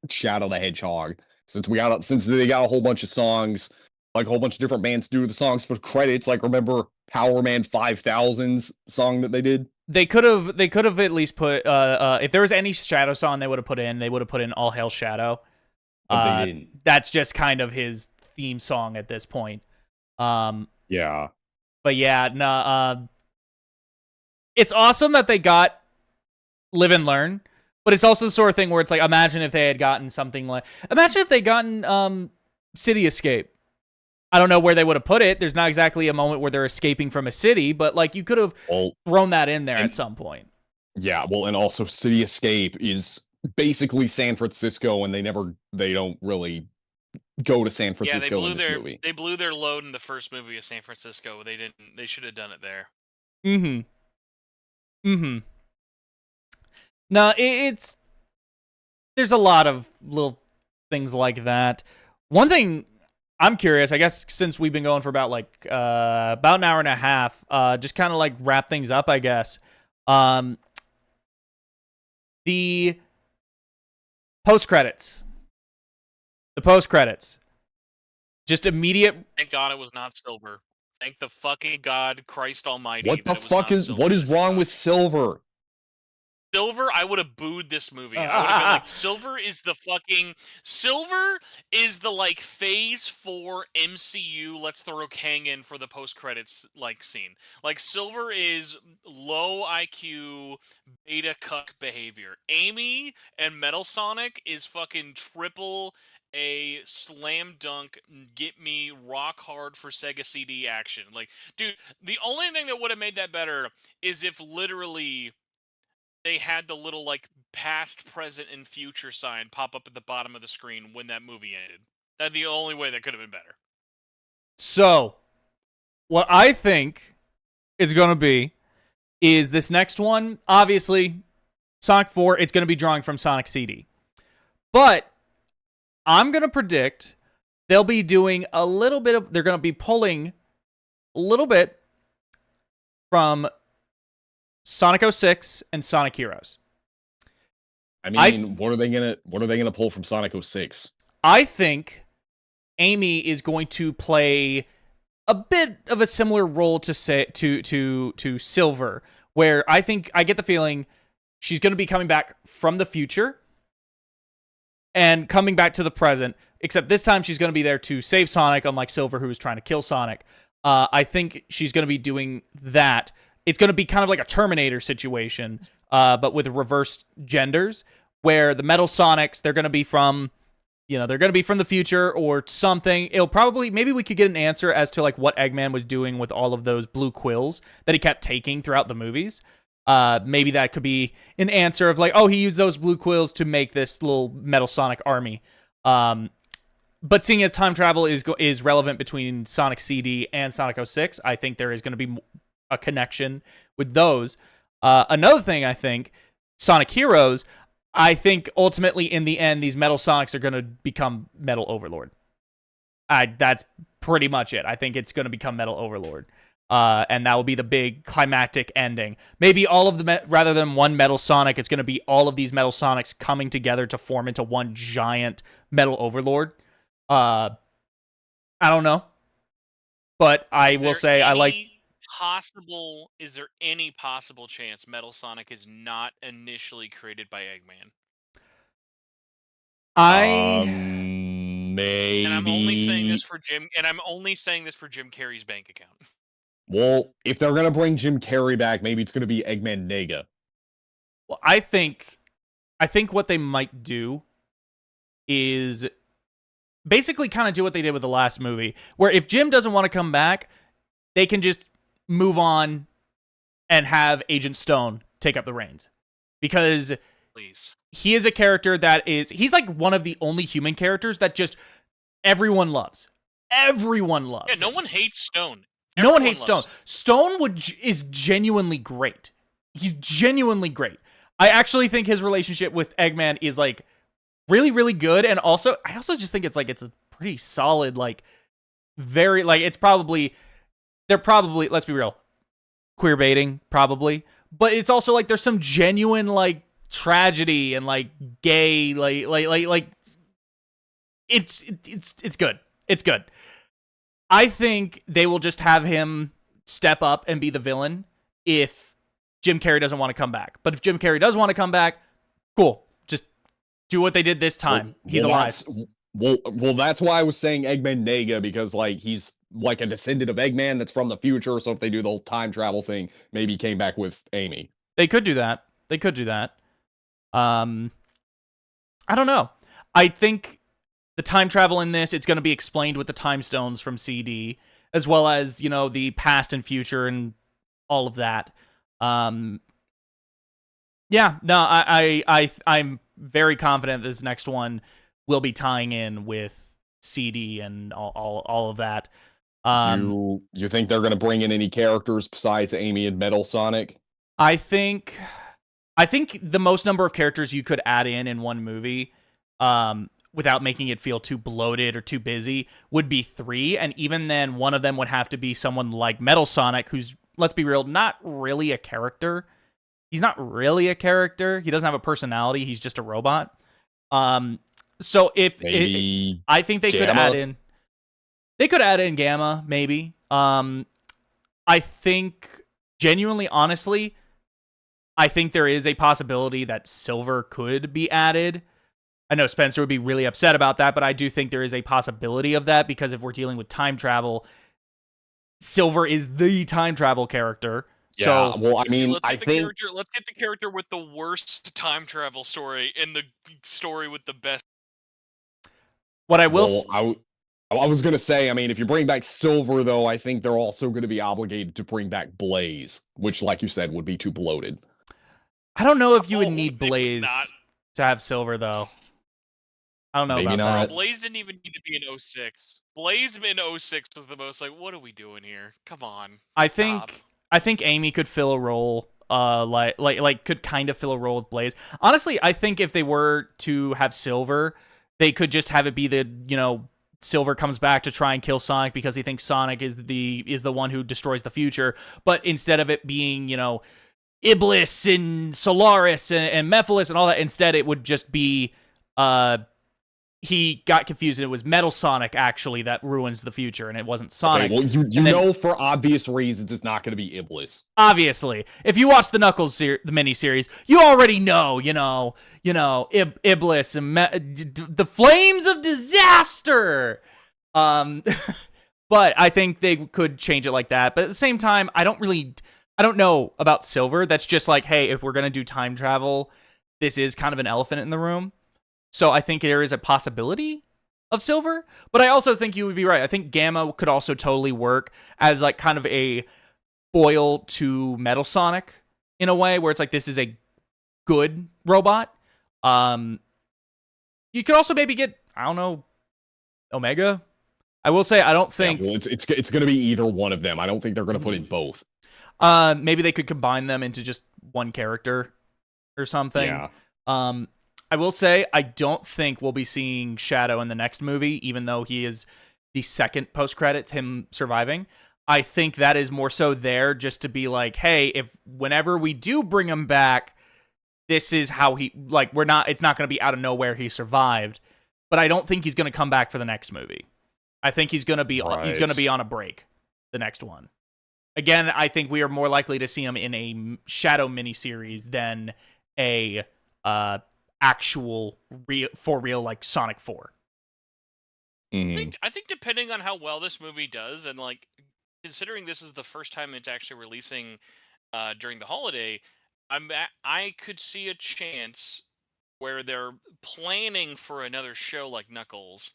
Shadow the Hedgehog, since they got a whole bunch of songs, like a whole bunch of different bands do the songs for credits. Like, remember Power Man 5000's song that they did? They could have at least put if there was any Shadow song they would have put in All Hail Shadow. But they didn't. That's just kind of his theme song at this point. Yeah. But yeah, no, it's awesome that they got Live and Learn, but it's also the sort of thing where it's like, imagine if they had gotten City Escape. I don't know where they would have put it. There's not exactly a moment where they're escaping from a city, but like you could have thrown that in there at some point. Yeah, well, and also City Escape is basically San Francisco, and they don't really go to San Francisco in this movie. They blew their load in the first movie of San Francisco. They should have done it there. Mm-hmm. Mm-hmm. No, there's a lot of little things like that. One thing I'm curious, I guess, since we've been going for about an hour and a half, just kind of like wrap things up, I guess. The post credits. Just immediate. Thank God it was not Silver. Thank the fucking God, Christ Almighty. What is wrong with Silver? Silver, I would have booed this movie. I would have been like, Silver is the like phase 4 MCU, let's throw Kang in for the post-credits like scene. Like, Silver is low IQ beta cuck behavior. Amy and Metal Sonic is fucking triple a slam dunk, get me rock hard for Sega CD action. Like, dude, the only thing that would have made that better is if literally they had the little like past, present, and future sign pop up at the bottom of the screen when that movie ended. That's the only way that could have been better. So, what I think is going to be is this next one. Obviously, Sonic 4, it's going to be drawing from Sonic CD. But I'm going to predict they'll be doing they're going to be pulling a little bit from Sonic 06 and Sonic Heroes. I mean, what are they gonna pull from Sonic 06? I think Amy is going to play a bit of a similar role to Silver, where I think I get the feeling she's going to be coming back from the future and coming back to the present, except this time she's going to be there to save Sonic, unlike Silver, who was trying to kill Sonic. I think she's going to be doing that. It's going to be kind of like a Terminator situation, but with reversed genders, where the Metal Sonics, they're going to be from the future or something. Maybe we could get an answer as to like what Eggman was doing with all of those blue quills that he kept taking throughout the movies. Maybe that could be an answer of like, oh, he used those blue quills to make this little Metal Sonic army. But seeing as time travel is relevant between Sonic CD and Sonic 06, I think there is going to be a connection with those. Another thing, I think, Sonic Heroes, I think ultimately in the end, these Metal Sonics are going to become Metal Overlord. That's pretty much it. I think it's going to become Metal Overlord. And that will be the big climactic ending. Maybe all of the rather than one Metal Sonic, it's going to be all of these Metal Sonics coming together to form into one giant Metal Overlord. I don't know. But I will say I like... Is there any possible chance Metal Sonic is not initially created by Eggman? Maybe. And I'm only saying this for Jim Carrey's bank account. Well, if they're gonna bring Jim Carrey back, maybe it's gonna be Eggman Nega. Well, I think what they might do is basically kind of do what they did with the last movie, where if Jim doesn't want to come back, they can just move on and have Agent Stone take up the reins. Because he is a character he's like one of the only human characters that just everyone loves. Everyone loves. Yeah, no one hates Stone. No one hates Stone. Stone is genuinely great. He's genuinely great. I actually think his relationship with Eggman is like really, really good. And also, I also just think it's a pretty solid, like very, like they're probably, let's be real, queer baiting, probably. But it's also like there's some genuine like tragedy and like gay, like it's good. It's good. I think they will just have him step up and be the villain if Jim Carrey doesn't want to come back. But if Jim Carrey does want to come back, cool. Just do what they did this time. He's alive. Well, that's why I was saying Eggman Nega, because like he's like a descendant of Eggman that's from the future. So if they do the whole time travel thing, maybe he came back with Amy. They could do that. I don't know. I think the time travel in this, it's going to be explained with the time stones from CD, as well as, you know, the past and future and all of that. I'm very confident this next one will be tying in with CD and all of that. You think they're going to bring in any characters besides Amy and Metal Sonic? I think the most number of characters you could add in one movie, without making it feel too bloated or too busy, would be 3. And even then, one of them would have to be someone like Metal Sonic, who's, let's be real, not really a character. He's not really a character. He doesn't have a personality. He's just a robot. So I think they could add in. They could add in Gamma, maybe. I think, genuinely, honestly, I think there is a possibility that Silver could be added. I know Spencer would be really upset about that, but I do think there is a possibility of that, because if we're dealing with time travel, Silver is the time travel character. Yeah, so, well, I mean, let's get the character with the worst time travel story and the story with the best. What I will... I was going to say, I mean, if you bring back Silver, though, I think they're also going to be obligated to bring back Blaze, which, like you said, would be too bloated. I don't know if you would need Blaze to have Silver, though. I don't know Maybe about not. that. Blaze didn't even need to be in 06. Blaze in 06 was the most like, what are we doing here? Come on. I think Amy could fill a role, could kind of fill a role with Blaze. Honestly, I think if they were to have Silver, they could just have it be the, you know, Silver comes back to try and kill Sonic because he thinks Sonic is the one who destroys the future. But instead of it being, you know, Iblis and Solaris and Mephiles and all that, instead it would just be he got confused and it was Metal Sonic actually that ruins the future, and it wasn't Sonic. Okay, well, you know for obvious reasons it's not going to be Iblis. Obviously, if you watch the Knuckles the miniseries, you already know, Iblis and the Flames of Disaster. But I think they could change it like that. But at the same time, I don't know about Silver. That's just like, hey, if we're gonna do time travel, this is kind of an elephant in the room. So I think there is a possibility of Silver, but I also think you would be right. I think Gamma could also totally work as like kind of a foil to Metal Sonic in a way where it's like, this is a good robot. You could also maybe get, I don't know, Omega. I will say, I don't think... Yeah, well, it's going to be either one of them. I don't think they're going to put in both. Maybe they could combine them into just one character or something. Yeah. I will say, I don't think we'll be seeing Shadow in the next movie, even though he is the second post-credits, him surviving. I think that is more so there just to be like, hey, if whenever we do bring him back, this is how he, like, it's not going to be out of nowhere he survived. But I don't think he's going to come back for the next movie. I think he's going to be on a break, the next one. Again, I think we are more likely to see him in a Shadow miniseries than a actual for real like Sonic 4. I think depending on how well this movie does, and like considering this is the first time it's actually releasing during the holiday, I could see a chance where they're planning for another show like Knuckles,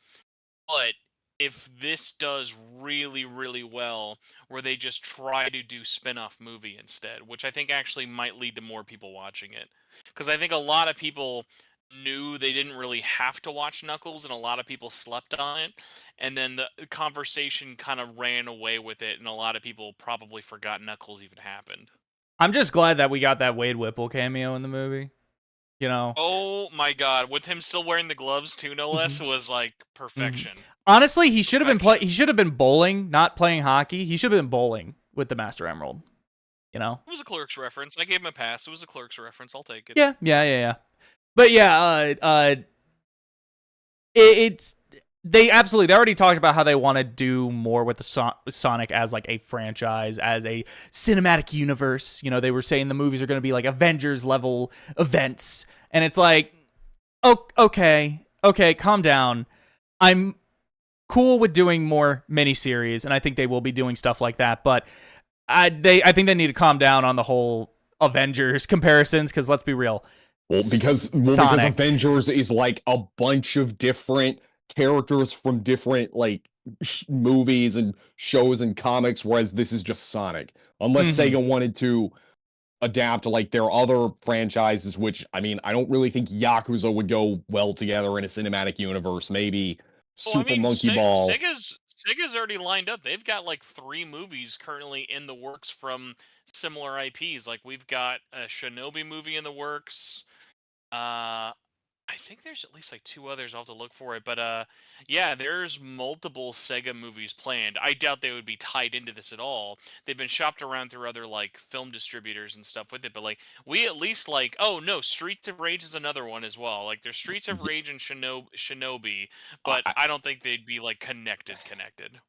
But if this does really, really well, where they just try to do spin-off movie instead, which I think actually might lead to more people watching it. Because I think a lot of people knew they didn't really have to watch Knuckles, and a lot of people slept on it. And then the conversation kind of ran away with it, and a lot of people probably forgot Knuckles even happened. I'm just glad that we got that Wade Whipple cameo in the movie. You know? Oh my god, with him still wearing the gloves too, no less, was like perfection. Honestly, he should have been he should have been bowling, not playing hockey. He should have been bowling with the Master Emerald. You know? It was a Clerks reference. I gave him a pass. It was a Clerks reference. I'll take it. Yeah. But yeah, it's they already talked about how they want to do more with the Sonic as like a franchise, as a cinematic universe. You know, they were saying the movies are going to be like Avengers level events, and it's like, oh, okay, calm down. I'm cool with doing more miniseries, and I think they will be doing stuff like that. But I think they need to calm down on the whole Avengers comparisons, because let's be real. Because Avengers is like a bunch of different characters from different like movies and shows and comics, whereas this is just Sonic. Unless Sega wanted to adapt to like their other franchises, which I mean, I don't really think Yakuza would go well together in a cinematic universe. Maybe Super Monkey Ball. Sega's already lined up. They've got like 3 movies currently in the works from similar IPs. Like we've got a Shinobi movie in the works. I think there's at least like 2 others. I'll have to look for it. But yeah, there's multiple Sega movies planned. I doubt they would be tied into this at all. They've been shopped around through other like film distributors and stuff with it. But like we at least like, oh no, Streets of Rage is another one as well. Like there's Streets of Rage and Shinobi, but I don't think they'd be like connected.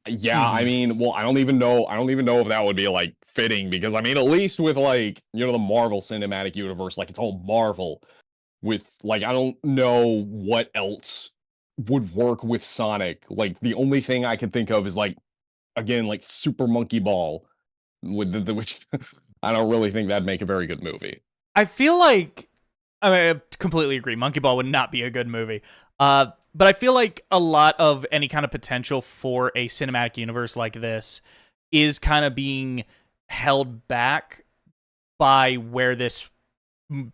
Yeah, I mean, well, I don't even know if that would be like fitting, because I mean, at least with like, you know, the Marvel Cinematic Universe, like it's all Marvel. With like, I don't know what else would work with Sonic. Like the only thing I can think of is like, again, like Super Monkey Ball, with which I don't really think that'd make a very good movie. I feel like, I mean, I completely agree. Monkey Ball would not be a good movie. But I feel like a lot of any kind of potential for a cinematic universe like this is kind of being held back by where this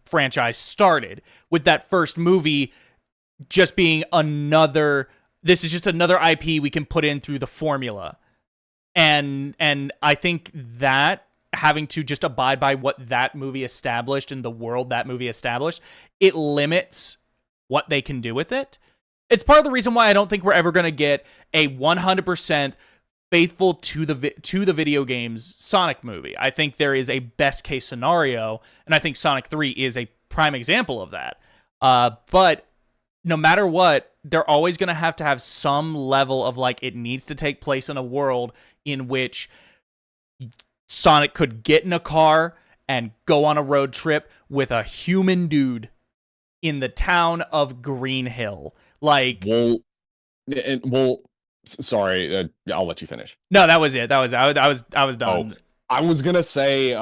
franchise started, with that first movie just being this is just another IP we can put in through the formula. And I think that having to just abide by what that movie established and the world that movie established, it limits what they can do with it. It's part of the reason why I don't think we're ever going to get a 100% faithful to the video games Sonic movie. I think there is a best case scenario, and I think Sonic 3 is a prime example of that. But no matter what, they're always going to have some level of like, it needs to take place in a world in which Sonic could get in a car and go on a road trip with a human dude in the town of Green Hill. Like, sorry, I'll let you finish. No, that was it. I was done. Oh, I was gonna say,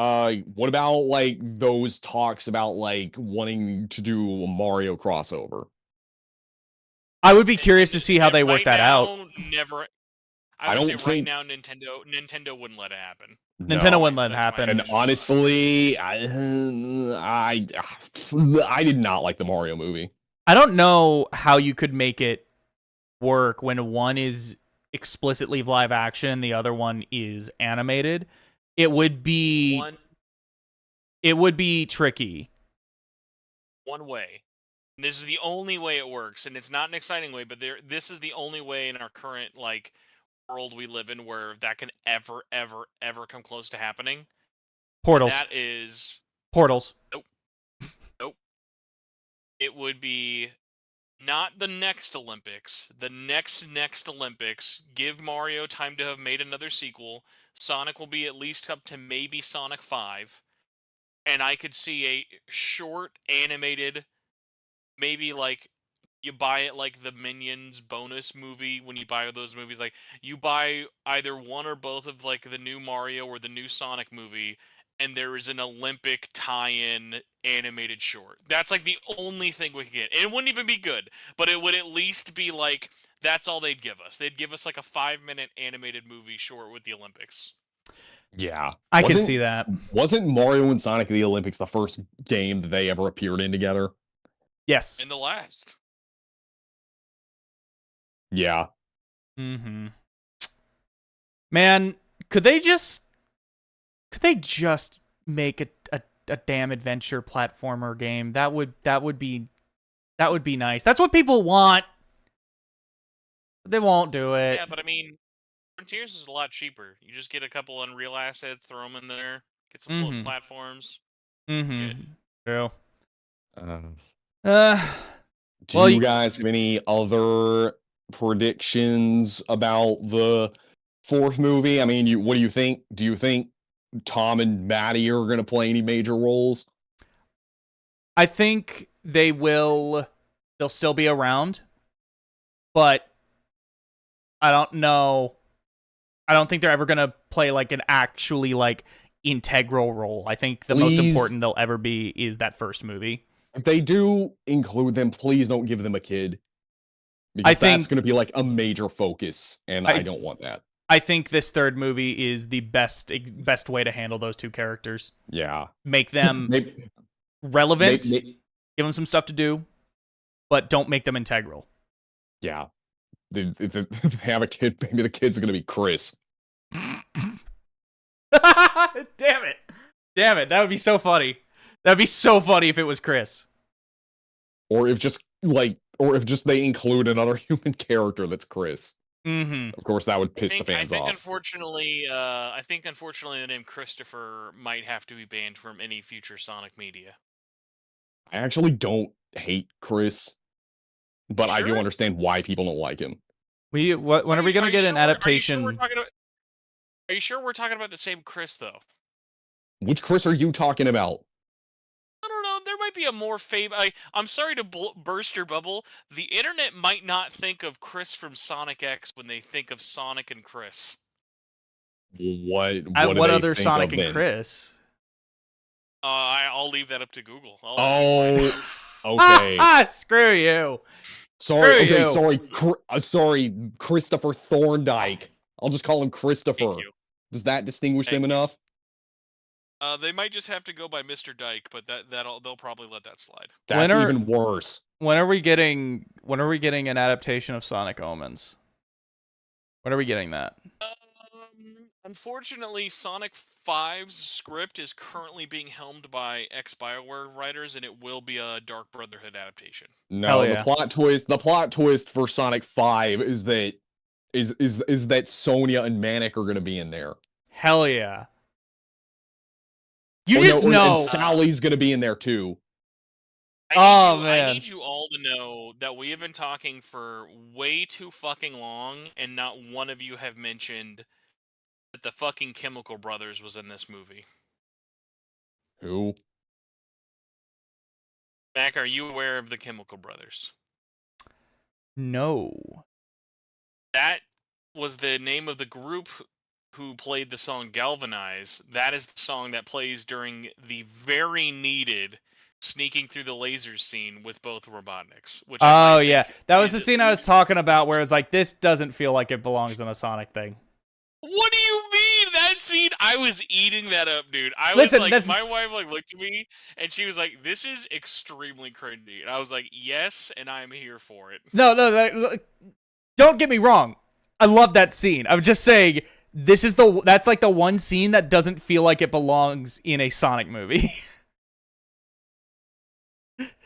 what about like those talks about like wanting to do a Mario crossover? I would be curious to see how they work that out. I would say right now Nintendo wouldn't let it happen. Nintendo wouldn't let it happen. And honestly, I did not like the Mario movie. I don't know how you could make it work when one is explicitly live action, the other one is animated. It would be tricky. One way. And this is the only way it works, and it's not an exciting way, but this is the only way in our current like world we live in where that can ever come close to happening. Portals. And that is Portals. Nope. It would be not the next Olympics. The next Olympics. Give Mario time to have made another sequel. Sonic will be at least up to maybe Sonic 5. And I could see a short animated, maybe like you buy it like the Minions bonus movie when you buy those movies. Like you buy either one or both of like the new Mario or the new Sonic movie, and there is an Olympic tie-in animated short. That's like the only thing we could get. It wouldn't even be good, but it would at least be like That's all they'd give us. They'd give us like a 5-minute animated movie short with the Olympics. Yeah. I can see that. Wasn't Mario and Sonic at the Olympics the first game that they ever appeared in together? Yes. And the last. Yeah. Mm-hmm. Man, could they just make a damn adventure platformer game? That would be nice. That's what people want. They won't do it. Yeah, but I mean, Frontiers is a lot cheaper. You just get a couple Unreal assets, throw them in there, get some floating platforms. Mm-hmm. True. Do you guys have any other predictions about the fourth movie? I mean, what do you think? Do you think Tom and Maddie are going to play any major roles? I think they will. They'll still be around, but I don't know. I don't think they're ever gonna play like an actually like integral role. I think the most important they'll ever be is that first movie. If they do include them, please don't give them a kid. Because that's going to be like a major focus, and I don't want that. I think this third movie is the best way to handle those two characters. Yeah. Make them relevant, give them some stuff to do, but don't make them integral. Yeah. If they have a kid, maybe the kid's going to be Chris. Damn it. That would be so funny. That'd be so funny if it was Chris. Or if just they include another human character that's Chris. Mm-hmm. Of course, that would piss the fans off. I think unfortunately the name Christopher might have to be banned from any future Sonic media. I actually don't hate Chris, but I do understand why people don't like him. When are we going to get an adaptation? Are you sure we're talking about the same Chris, though? Which Chris are you talking about? I don't know. There might be a more I'm sorry to burst your bubble. The internet might not think of Chris from Sonic X when they think of Sonic and Chris. What other Sonic and Chris? I'll leave that up to Google. Okay. Screw you. Sorry, Christopher Thorndike. I'll just call him Christopher. Does that distinguish them enough? They might just have to go by Mr. Dyke, but they'll probably let that slide. That's even worse. When are we getting an adaptation of Sonic Omens? When are we getting that? Unfortunately, Sonic 5's script is currently being helmed by ex-BioWare writers, and it will be a Dark Brotherhood adaptation. No, the plot twist for Sonic 5 is that Sonya and Manic are going to be in there. Hell yeah. And Sally's going to be in there too. Man. I need you all to know that we have been talking for way too fucking long, and not one of you have mentioned that the fucking Chemical Brothers was in this movie. Who? Mac, are you aware of the Chemical Brothers? No. That was the name of the group who played the song Galvanize. That is the song that plays during the very needed sneaking through the lasers scene with both Robotniks. Which that was the scene I was talking about where it's like, this doesn't feel like it belongs in a Sonic thing. What do you mean? That scene, I was eating that up, dude. My wife looked at me and she was like, "This is extremely cringy," and I was like, "Yes," and I'm here for it. No, don't get me wrong. I love that scene. I'm just saying, that's like the one scene that doesn't feel like it belongs in a Sonic movie.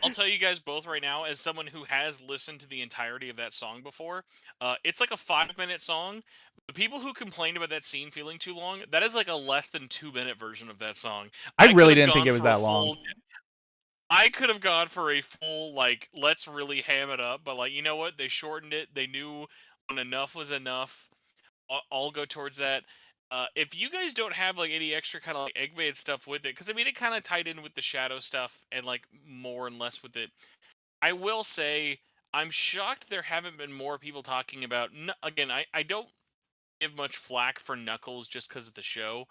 I'll tell you guys both right now, as someone who has listened to the entirety of that song before, it's like a 5-minute song. The people who complained about that scene feeling too long, that is like a less than 2-minute version of that song. I really didn't think it was that long. I could have gone for a full, let's really ham it up, but you know what? They shortened it. They knew when enough was enough. I'll go towards that. If you guys don't have any extra kind of Eggman stuff with it, because I mean it kind of tied in with the Shadow stuff and more and less with it. I will say I'm shocked there haven't been more people talking about. Again, I don't give much flack for Knuckles just because of the show.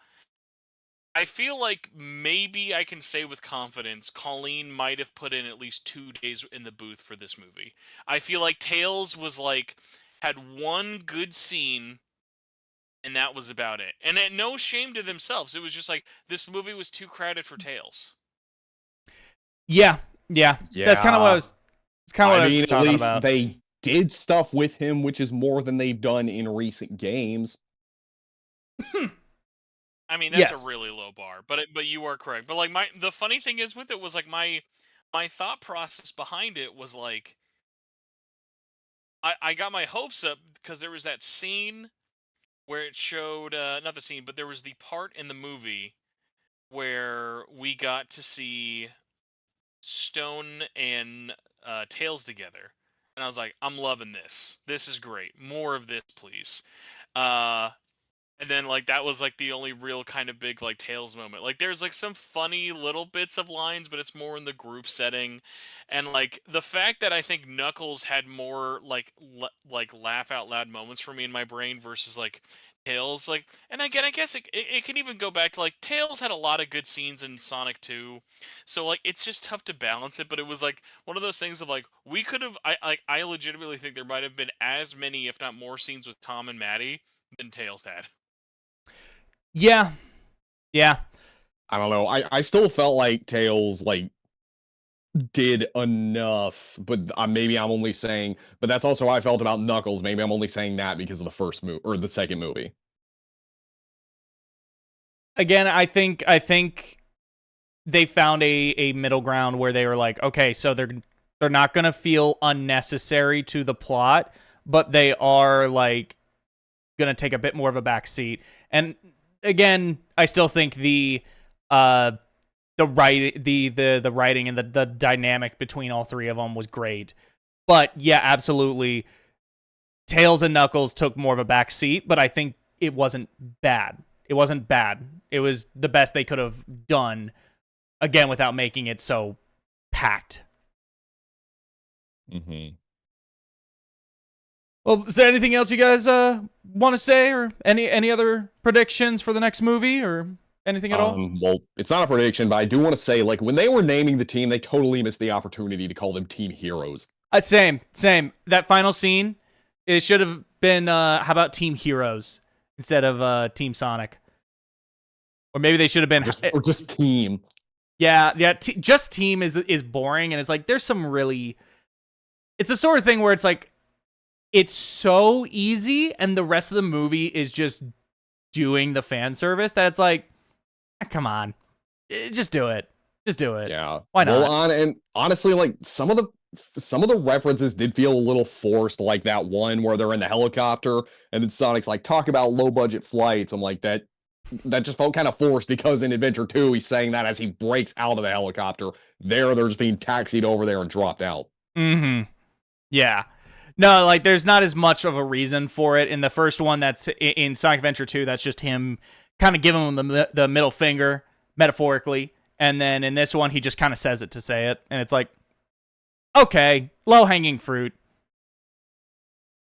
I feel like maybe I can say with confidence Colleen might have put in at least 2 days in the booth for this movie. I feel like Tails was had one good scene, and that was about it. And at no shame to themselves. It was just like, this movie was too crowded for Tails. Yeah. That's kind of what I was. It's kind of what I was talking about. At least they did stuff with him, which is more than they've done in recent games. I mean, that's a really low bar, but you are correct. But like the funny thing is with it was like my thought process behind it was like, I got my hopes up because there was that scene where it showed not the scene, but there was the part in the movie where we got to see Stone and Tails together, and I was like, I'm loving this. This is great. More of this, please. And then like that was like the only real kind of big like Tails moment. Like there's like some funny little bits of lines, but it's more in the group setting. And like the fact that I think Knuckles had more like laugh out loud moments for me in my brain versus like Tails, like, and again I guess it can even go back to like Tails had a lot of good scenes in Sonic 2. So like it's just tough to balance it, but it was like one of those things of like we could have I legitimately think there might have been as many if not more scenes with Tom and Maddie than Tails had. Yeah. I don't know. I still felt like Tails like did enough, but maybe I'm only saying. But that's also how I felt about Knuckles. Maybe I'm only saying that because of the first movie or the second movie. Again, I think they found a middle ground where they were like, okay, so they're not gonna feel unnecessary to the plot, but they are like gonna take a bit more of a back seat. And again, I still think the writing and the dynamic between all three of them was great. But yeah, absolutely, Tails and Knuckles took more of a back seat, but I think it wasn't bad. It wasn't bad. It was the best they could have done, again, without making it so packed. Mm-hmm. Well, is there anything else you guys want to say, or any other predictions for the next movie, or anything at all? Well, it's not a prediction, but I do want to say, like, when they were naming the team, they totally missed the opportunity to call them Team Heroes. Same. That final scene, it should have been, how about Team Heroes instead of Team Sonic? Or maybe they should have been... just Team. Yeah, just Team is boring, and it's like, there's some really... It's the sort of thing where it's like, it's so easy, and the rest of the movie is just doing the fan service that it's like, come on, just do it. Yeah, why not? Well, and honestly, like some of the references did feel a little forced, like that one where they're in the helicopter, and then Sonic's like, talk about low budget flights. I'm like, that just felt kind of forced because in Adventure 2, he's saying that as he breaks out of the helicopter. They're just being taxied over there and dropped out. Mm-hmm. Yeah. No, like, there's not as much of a reason for it. In the first one, that's in Sonic Adventure 2, that's just him kind of giving him the middle finger, metaphorically. And then in this one, he just kind of says it to say it. And it's like, okay, low-hanging fruit.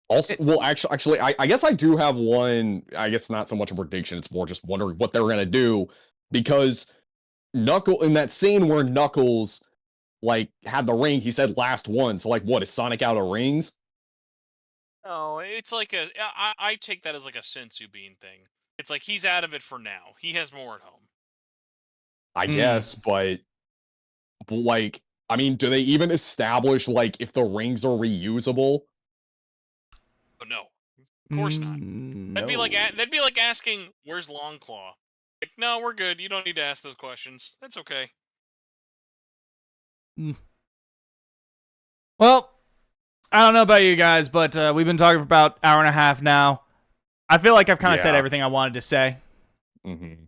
Also, well, actually, I guess I do have one, I guess not so much a prediction, it's more just wondering what they were going to do. Because in that scene where Knuckles, like, had the ring, he said last one. So, like, what, is Sonic out of rings? No, it's like I take that as like a Sensu Bean thing. It's like he's out of it for now. He has more at home. I guess, but like, I mean, do they even establish, like, if the rings are reusable? But no, of course not. No. That'd be like asking, "Where's Longclaw?" Like, no, we're good. You don't need to ask those questions. That's okay. Well, I don't know about you guys, but we've been talking for about an hour and a half now. I feel like I've kind of said everything I wanted to say. Mm-hmm.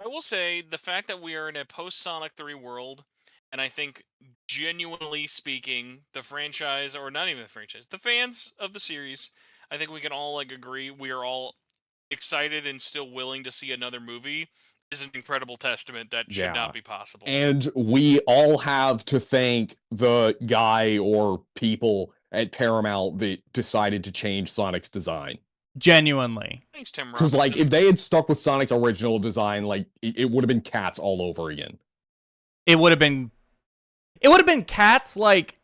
I will say the fact that we are in a post-Sonic 3 world, and I think, genuinely speaking, the franchise, or not even the franchise, the fans of the series, I think we can all like agree we are all excited and still willing to see another movie, is an incredible testament that should not be possible. And we all have to thank the guy or people at Paramount that decided to change Sonic's design. Genuinely. Thanks, Tim. Because, like, if they had stuck with Sonic's original design, like, it would have been Cats all over again. It would have been Cats, like,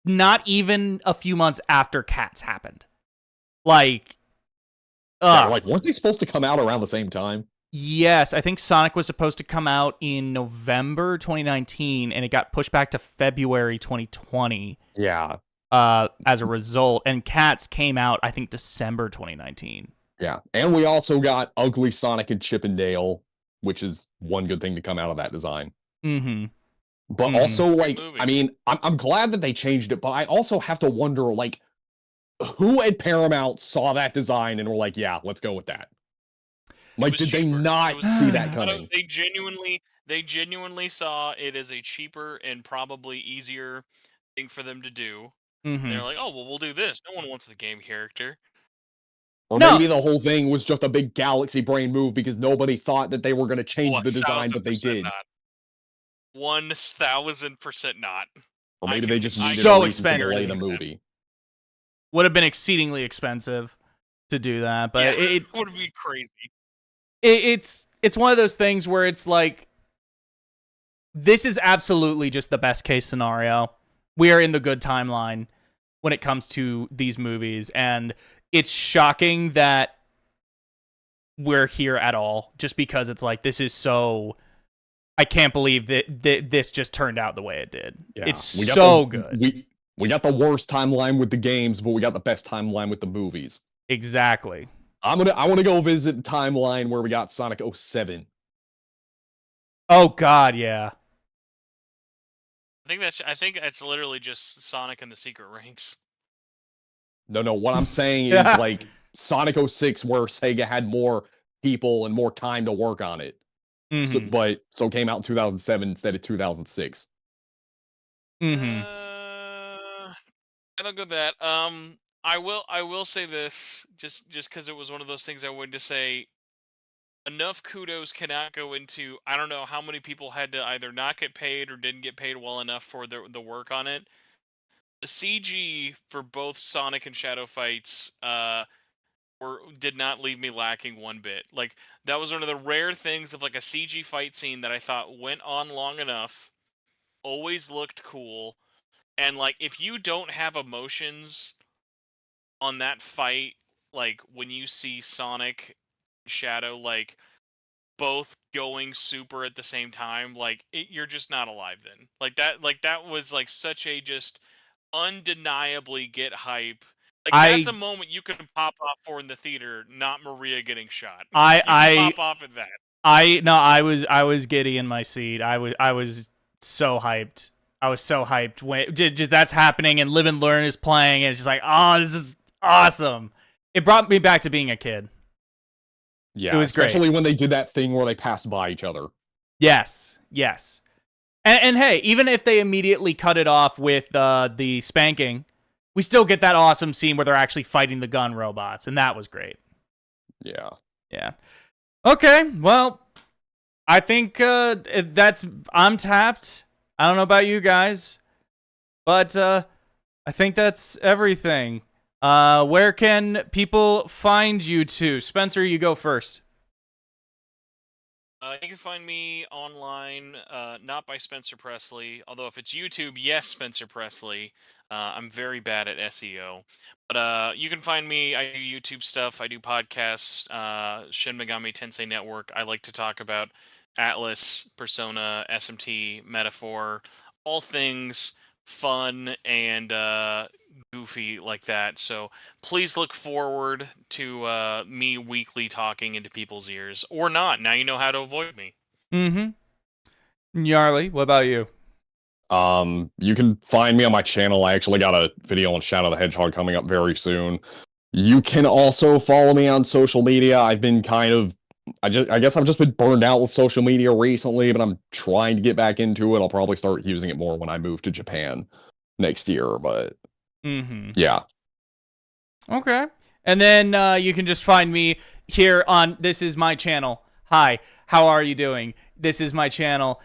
not even a few months after Cats happened. Like, yeah, like, weren't they supposed to come out around the same time? Yes, I think Sonic was supposed to come out in November 2019, and it got pushed back to February 2020. Yeah. As a result, and Cats came out, I think, December 2019. Yeah, and we also got Ugly Sonic and Chip and Dale, which is one good thing to come out of that design. Mm-hmm. But Mm-hmm. also, like, I mean, I'm glad that they changed it, but I also have to wonder, like, who at Paramount saw that design and were like, yeah, let's go with that? Like, did they not see that coming? They genuinely saw it as a cheaper and probably easier thing for them to do. Mm-hmm. They're like, oh, well, we'll do this. No one wants the game character. Or maybe the whole thing was just a big galaxy brain move because nobody thought that they were going to change the design, but they did. Not. 1,000% not. Or maybe they just needed so a reason to delay the movie. Would have been exceedingly expensive to do that, but it would be crazy. It's one of those things where it's like, this is absolutely just the best case scenario. We are in the good timeline when it comes to these movies, and it's shocking that we're here at all, just because it's like, this is so... I can't believe that this just turned out the way it did. Yeah, it's so good. We got the worst timeline with the games, but we got the best timeline with the movies. Exactly. I want to go visit the timeline where we got Sonic 07. Oh God, yeah. I think that's literally just Sonic and the Secret Ranks. No, what I'm saying is like Sonic 06, where Sega had more people and more time to work on it. Mm-hmm. So it came out in 2007 instead of 2006. Mm-hmm. I don't go that. I will say this, just because it was one of those things I wanted to say. Enough kudos cannot go into. I don't know how many people had to either not get paid or didn't get paid well enough for the work on it. The CG for both Sonic and Shadow fights did not leave me lacking one bit. Like, that was one of the rare things of like a CG fight scene that I thought went on long enough, always looked cool, and like, if you don't have emotions on that fight, like when you see Sonic, Shadow, like both going super at the same time, like you're just not alive then. Like that was like such a just undeniably get hype. Like, that's a moment you can pop off for in the theater, not Maria getting shot. You can pop off at that. I was giddy in my seat. I was so hyped. I was so hyped when just that's happening and Live and Learn is playing, and it's just like, oh, this is awesome. It brought me back to being a kid. Yeah, it was especially great when they did that thing where they passed by each other. Yes. And hey, even if they immediately cut it off with the spanking, we still get that awesome scene where they're actually fighting the gun robots, and that was great. Yeah. Okay, well, I think I'm tapped. I don't know about you guys, but I think that's everything. Where can people find you two? Spencer, you go first. You can find me online, not by Spencer Presley, although if it's YouTube, yes, Spencer Presley. I'm very bad at SEO. But you can find me, I do YouTube stuff, I do podcasts, Shin Megami Tensei Network. I like to talk about Atlas, Persona, SMT, Metaphor, all things fun and goofy like that. So please look forward to me weekly talking into people's ears, or not. Now you know how to avoid me. Yarly, what about you? You can find me on my channel. I actually got a video on Shadow the Hedgehog coming up very soon. You can also follow me on social media. I've been I guess I've just been burned out with social media recently, but I'm trying to get back into it. I'll probably start using it more when I move to Japan next year, but yeah. Okay. And then you can just find me here on This Is My Channel. Hi, how are you doing? This is my channel.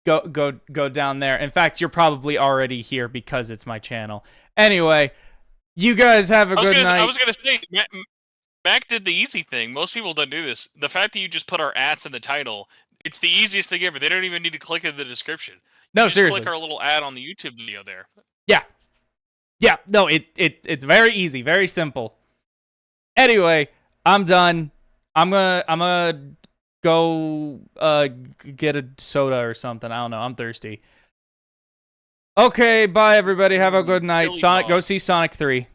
Go down there. In fact, you're probably already here because it's my channel. Anyway, you guys have a good night. I was going to say, Mac did the easy thing. Most people don't do this. The fact that you just put our ads in the title, it's the easiest thing ever. They don't even need to click in the description. No, seriously. Click our little ad on the YouTube video there. Yeah. Yeah, no, it's very easy, very simple. Anyway, I'm done. I'm gonna go get a soda or something. I don't know. I'm thirsty. Okay, bye everybody. Have a good night. Go see Sonic 3.